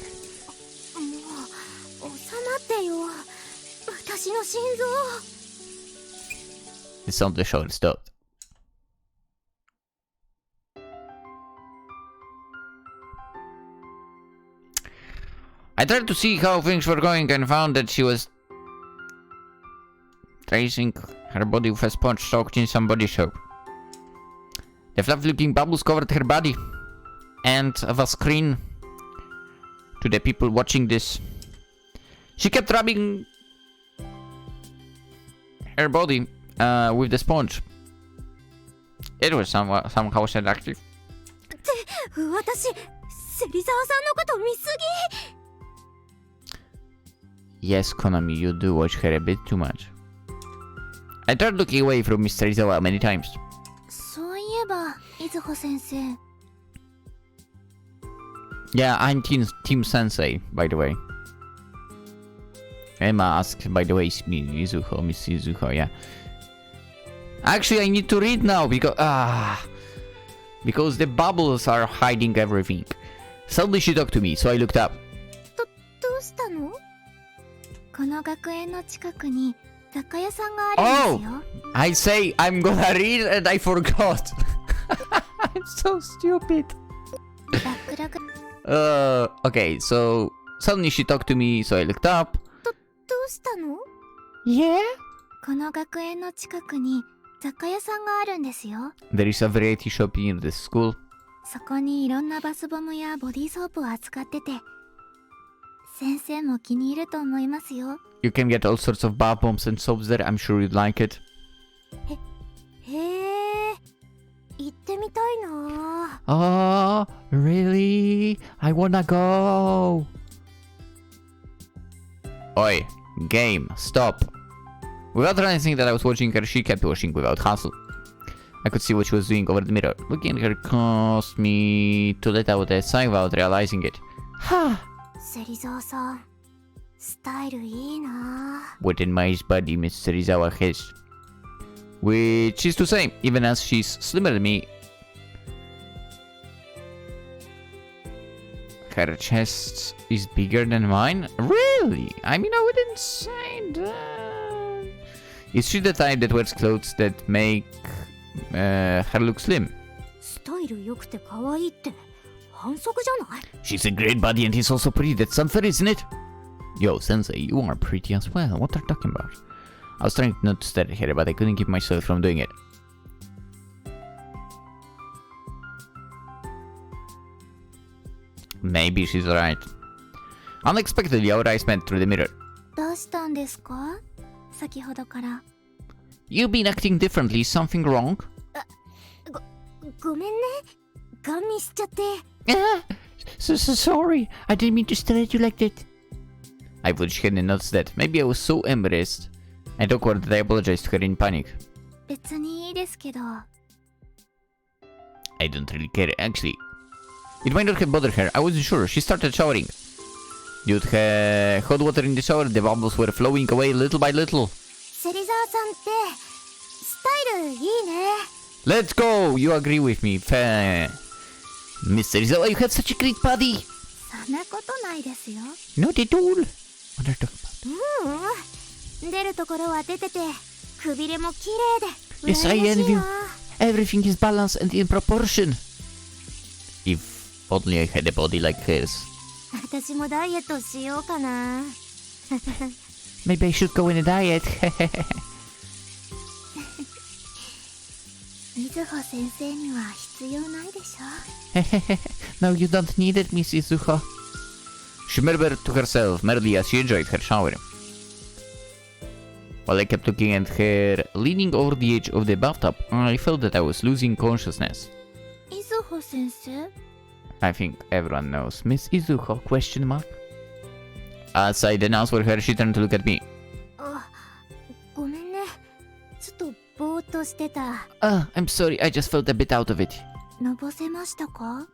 もう収まってよ。私の心臓。The sound of the shower stopped. I tried to see how things were going and found that she was tracing her body with a sponge soaked in some body soap. The fluffy-looking bubbles covered her body, and of a screen to the people watching this. She kept rubbing her body with the sponge. It was somehow seductive. 私、芹沢さんのこと見すぎ。 Yes, Konami, you do watch her a bit too much. I tried looking away from Miss Serizawa many times. そういえば、いずほ先生。 Yeah, I'm Team Sensei, by the way. Emma asked, by the way, Miss Izuho, yeah. Actually, I need to read now because the bubbles are hiding everything. Suddenly she talked to me, so I looked up. どうしたの? この学園の近くに雑貨屋さんがあるんですよ。I say I'm gonna read and I forgot. I'm so stupid. Okay, so suddenly she talked to me, so I looked up. どうしたの? Yeah? この学園の近くに雑貨屋さんがあるんですよ。 There is a variety shop in the school. そこにいろんなバスボムやボディーソープを扱ってて、先生も気に入ると思いますよ。 You can get all sorts of bath bombs and soaps there. I'm sure you'd like it. へえ、行ってみたいな。Oh, really? I wanna go. Oi, game, stop. Without realizing that I was watching her, she kept washing without hassle. I could see what she was doing over the mirror. Looking at her caused me to let out a sigh without realizing it. Ha! 芹沢さん、スタイルいいな。 What in my body Miss Serizawa has. Which is to say, even as she's slimmer than me, her chest is bigger than mine? Really? I mean, I wouldn't say that. Is she the type that wears clothes that make her look slim? スタイル良くて可愛いって反則じゃない? She's a great body and he's also pretty. That's unfair, isn't it? Yo, Sensei, you are pretty as well. What are you talking about? I was trying not to stare at her, but I couldn't keep myself from doing it. Maybe she's right. Unexpectedly, our eyes met through the mirror. どうしたんですか？先ほどから。You've been acting differently. Something wrong? ごめんね。ガン見しちゃって。Sorry. I didn't mean to stare at you like that. I wish she hadn't noticed that. Maybe I was so embarrassed and awkward that I apologized to her in panic. 別にいいですけど。I don't really care, actually. It might not have bothered her. I wasn't sure. She started showering. Due to her hot water in the shower, the bubbles were flowing away little by little. 芹沢さんってスタイルいいね。Let's go! You agree with me. Fair. Miss Serizawa, you have such a great body. そんなことないですよ。Not at all. What are you talking about? 出るところは出てて、くびれも綺麗で。Yes, I envy you. Everything is balanced and in proportion. If only I had a body like hers. 私もダイエットしようかな。Maybe I should go on a diet. みずほ先生には必要ないでしょ。No, you don't need it, Miss Izuho. She murmured to herself merely as she enjoyed her shower. While I kept looking at her leaning over the edge of the bathtub, I felt that I was losing consciousness. いずほ先生? I think everyone knows Miss Izuho, question mark. As I announced for her, she turned to look at me. ごめんね。ちょっとぼーっとしてた。I'm sorry, I just felt a bit out of it. のぼせましたか?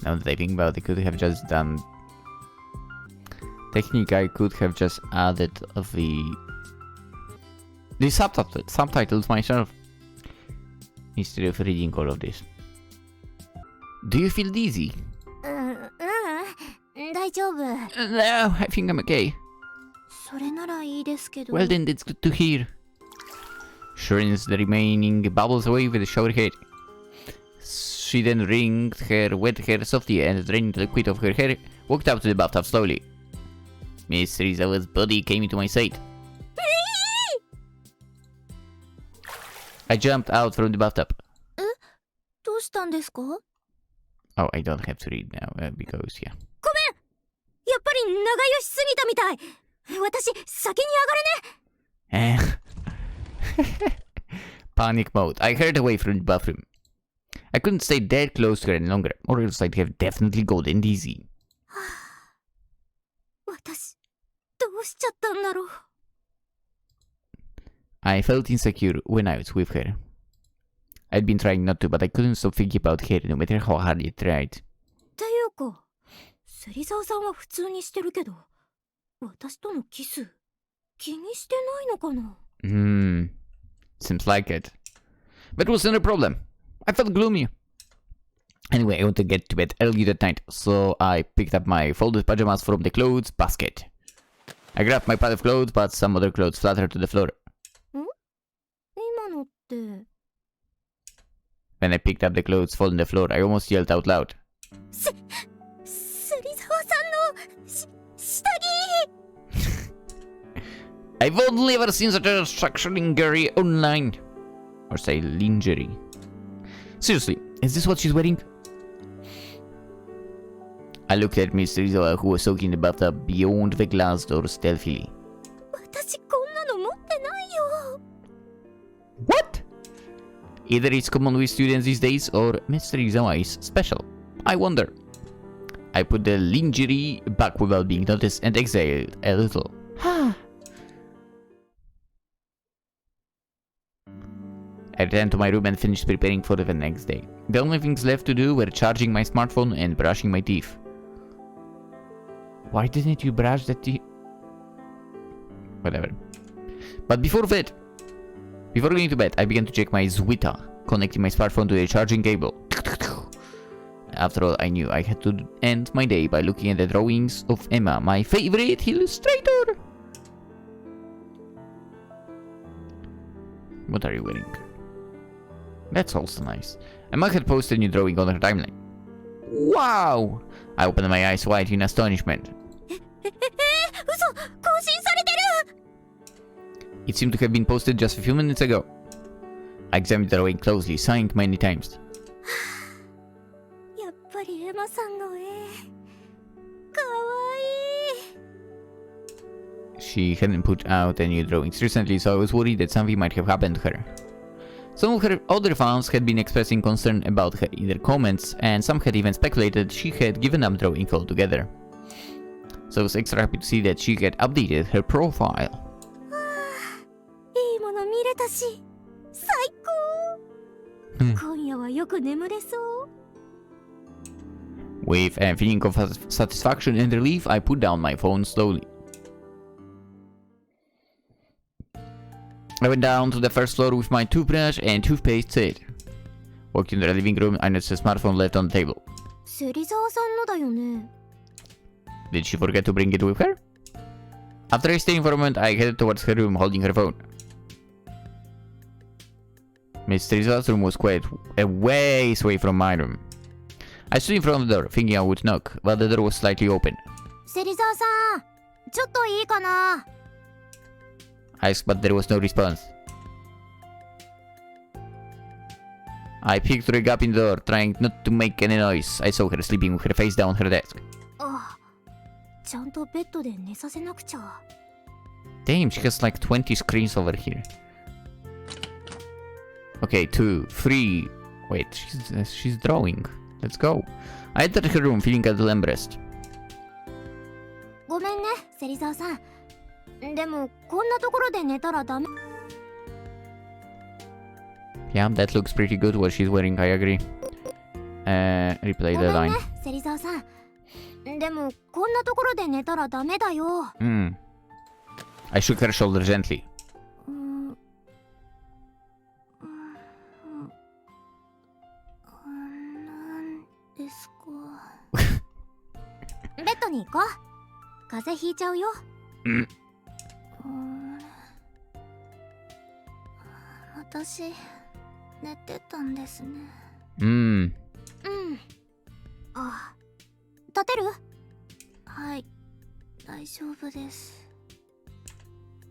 Now that I think about it, I could have just done... Technically, I could have just added the subtitles myself instead of reading all of this. Do you feel dizzy? 大丈夫。No, I think I'm okay. それならいいですけど。Well then, that's good to hear. She rinsed the remaining bubbles away with a shower head. She then wringed her wet hair softly and drained the liquid of her hair, walked out to the bathtub slowly. Miss Serizawa's body came into my sight. I jumped out from the bathtub. どうしたんですか? Oh, I don't have to read now, because, yeah. ごめん! やっぱり長湯しすぎたみたい! 私、先に上がるね! Panic mode. I hurried away from the bathroom. I couldn't stay that close to her any longer, or else I'd have definitely gotten dizzy. 私、どうしちゃったんだろう? I felt insecure when I was with her. I'd been trying not to, but I couldn't stop thinking about her no matter how hard I tried. っていうか、芹沢さんは普通にしてるけど、私とのキス、気にしてないのかな? Seems like it. But it wasn't a problem. I felt gloomy. Anyway, I wanted to get to bed early that night, so I picked up my folded pajamas from the clothes basket. I grabbed my pile of clothes, but some other clothes fluttered to the floor. 今のって... When I picked up the clothes falling on the floor, I almost yelled out loud. 芹沢さんの下着! I've only ever seen such a structured lingerie online. Or say lingerie. Seriously, is this what she's wearing? I looked at Miss Serizawa, who was soaking in the bathtub beyond the glass door stealthily. 私こんなの持ってないよ! What? Either it's common with students these days, or Miss Serizawa is special. I wonder. I put the lingerie back without being noticed and exhaled a little. I returned to my room and finished preparing for the next day. The only things left to do were charging my smartphone and brushing my teeth. Why didn't you brush the teeth? Whatever. But before going to bed, I began to check my Rosetta, connecting my smartphone to a charging cable. After all, I knew I had to end my day by looking at the drawings of Ema, my favorite illustrator. What are you wearing? That's also nice. Emma had posted a new drawing on her timeline. Wow! I opened my eyes wide in astonishment. It seemed to have been posted just a few minutes ago. I examined the drawing closely, sighing many times. she hadn't put out any drawings recently, so I was worried that something might have happened to her. Some of her other fans had been expressing concern about her in their comments, and some had even speculated she had given up drawing altogether. So I was extra happy to see that she had updated her profile. With a feeling of satisfaction and relief, I put down my phone slowly. I went down to the first floor with my toothbrush and toothpaste set. Walked into the living room and noticed a smartphone left on the table. Did she forget to bring it with her? After I stayed for a moment, I headed towards her room holding her phone. Miss Serizawa's room was quite a ways away from my room. I stood in front of the door, thinking I would knock, but the door was slightly open. I asked, but there was no response. I peeked through a gap in the door, trying not to make any noise. I saw her sleeping with her face down on her desk. Damn, she has like 20 screens over here. Okay, 2, 3. Wait, she's drawing. Let's go. I entered her room, feeling a little embarrassed. Yeah, that looks pretty good what she's wearing, I agree. Replay the line. I shook her shoulder gently.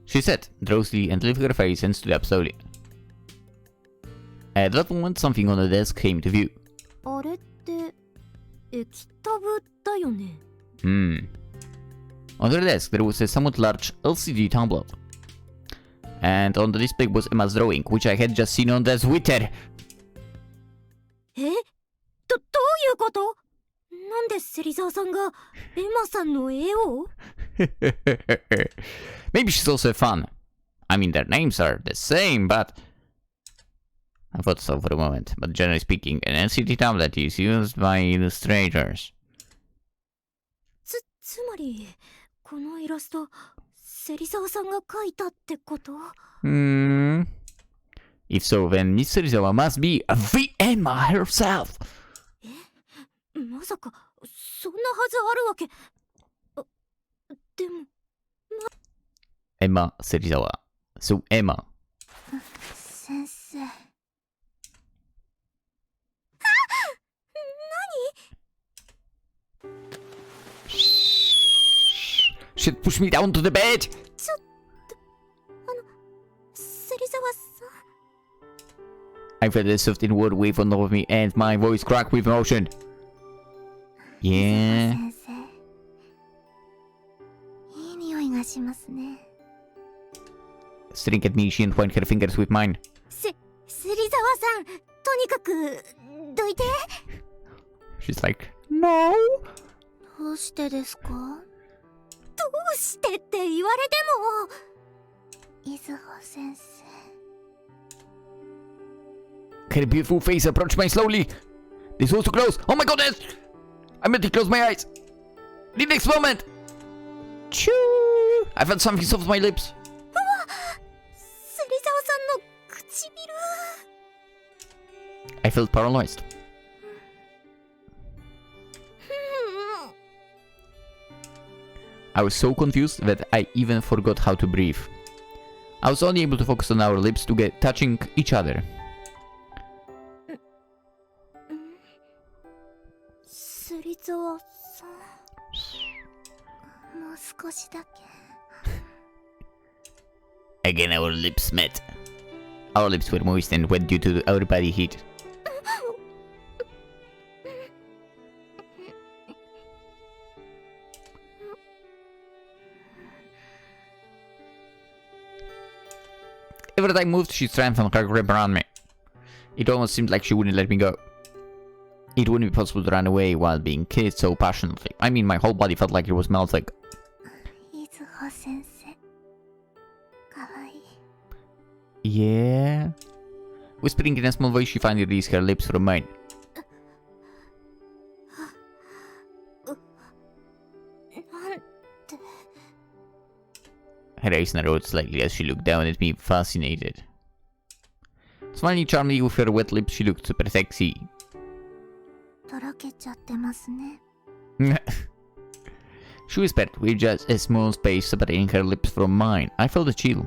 She sat drowsily and lifted her face and stood up slowly. At that moment, something on the desk came to view. On her desk, there was a somewhat large LCD tablet. And on the display was Emma's drawing, which I had just seen on the Twitter. Maybe she's also a fan. I mean, their names are the same, but... I thought so for a moment, but generally speaking, an LCD tablet is used by illustrators. If so, then Miss Serizawa must be the Ema herself. Ema Serizawa. So Ema. Shit, push me down to the bed! I felt a soft inward wave on top of me and my voice cracked with emotion. Yeah. Staring at me, she entwined her fingers with mine. She's like, no. Her beautiful face approached mine slowly. This was too close. Oh my goodness! I meant to close my eyes. The next moment. Choo! I felt something soft on my lips. I felt paralyzed. I was so confused that I even forgot how to breathe. I was only able to focus on our lips to get touching each other. Again our lips met. Our lips were moist and wet due to our body heat. Every time I moved, she strengthened her grip around me. It almost seemed like she wouldn't let me go. It wouldn't be possible to run away while being kissed so passionately. I mean, my whole body felt like it was melting. Izuho-sensei. Kawaii. Yeah? Whispering in a small voice, she finally released her lips from mine. Her eyes narrowed slightly as she looked down at me, fascinated. Smiling charmingly with her wet lips, she looked super sexy. She whispered, with just a small space separating her lips from mine. I felt a chill.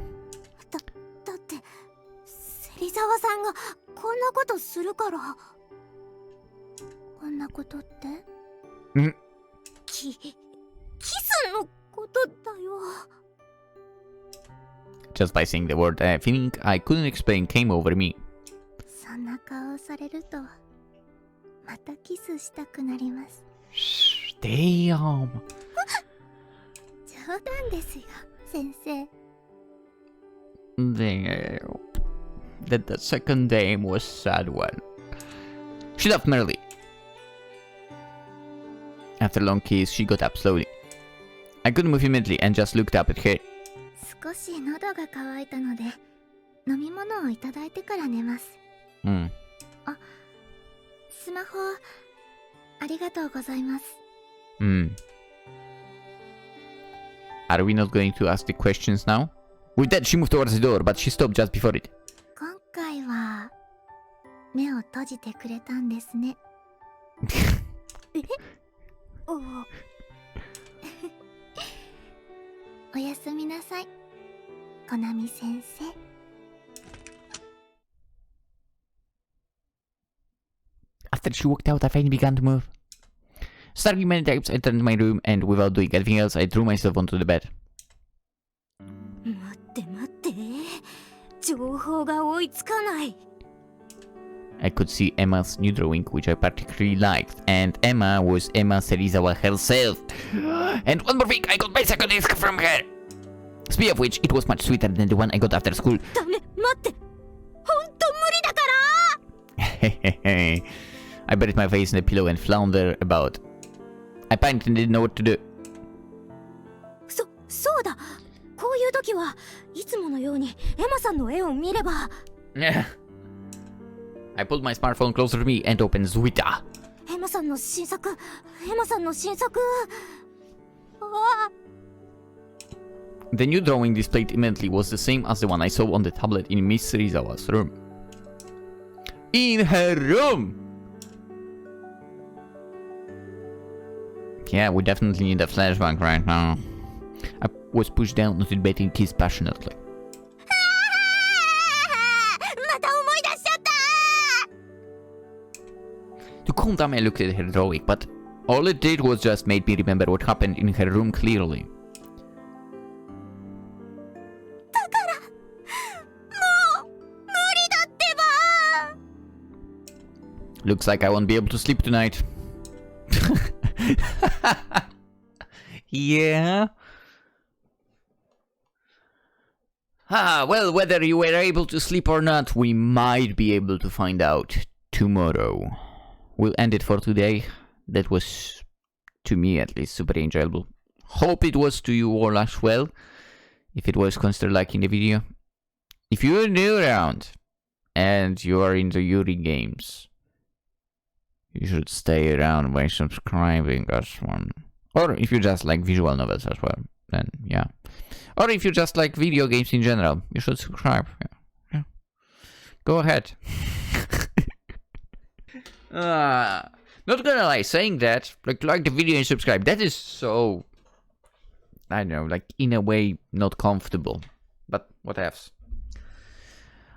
Just by saying the word, a feeling I couldn't explain came over me. Damn. Damn. That the second name was sad one. She laughed merrily. After a long kiss, she got up slowly. I couldn't move immediately and just looked up at her. Are we not going to ask the questions now? With that, she moved towards the door, but she stopped just before it. After she walked out, I finally began to move. Starting many times, I turned to my room, and without doing anything else, I threw myself onto the bed. I could see Emma's new drawing, which I particularly liked, and Ema was Ema Serizawa herself. And one more thing, I got my second disc from her! Speaking of which, it was much sweeter than the one I got after school. I buried my face in the pillow and floundered about. I panicked and didn't know what to do. I pulled my smartphone closer to me and opened Twitter. The new drawing displayed immediately was the same as the one I saw on the tablet in Miss Serizawa's room. In her room! Yeah, we definitely need a flashback right now. I was pushed down onto the bed and kissed passionately. To calm down, I looked at her drawing, but all it did was just made me remember what happened in her room clearly. Looks like I won't be able to sleep tonight. Yeah? Well, whether you were able to sleep or not, we might be able to find out tomorrow. We'll end it for today. That was, to me at least, super enjoyable. Hope it was to you all as well. If it was, consider liking the video. If you're new around and you are into Yuri games, you should stay around by subscribing as one. Or if you just like visual novels as well, then yeah. Or if you just like video games in general, you should subscribe. Yeah. Go ahead. Not gonna lie, saying that, like the video and subscribe, that is so, I don't know, like in a way not comfortable. But what ifs?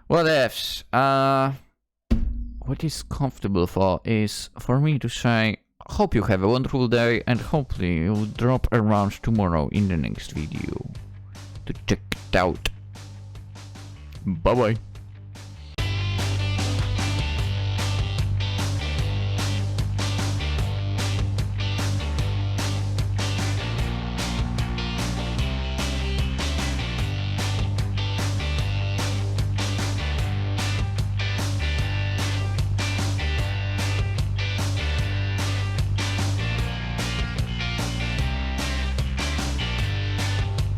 What ifs? What is comfortable for is for me to say, hope you have a wonderful day, and hopefully you'll drop around tomorrow in the next video to check it out. Bye bye.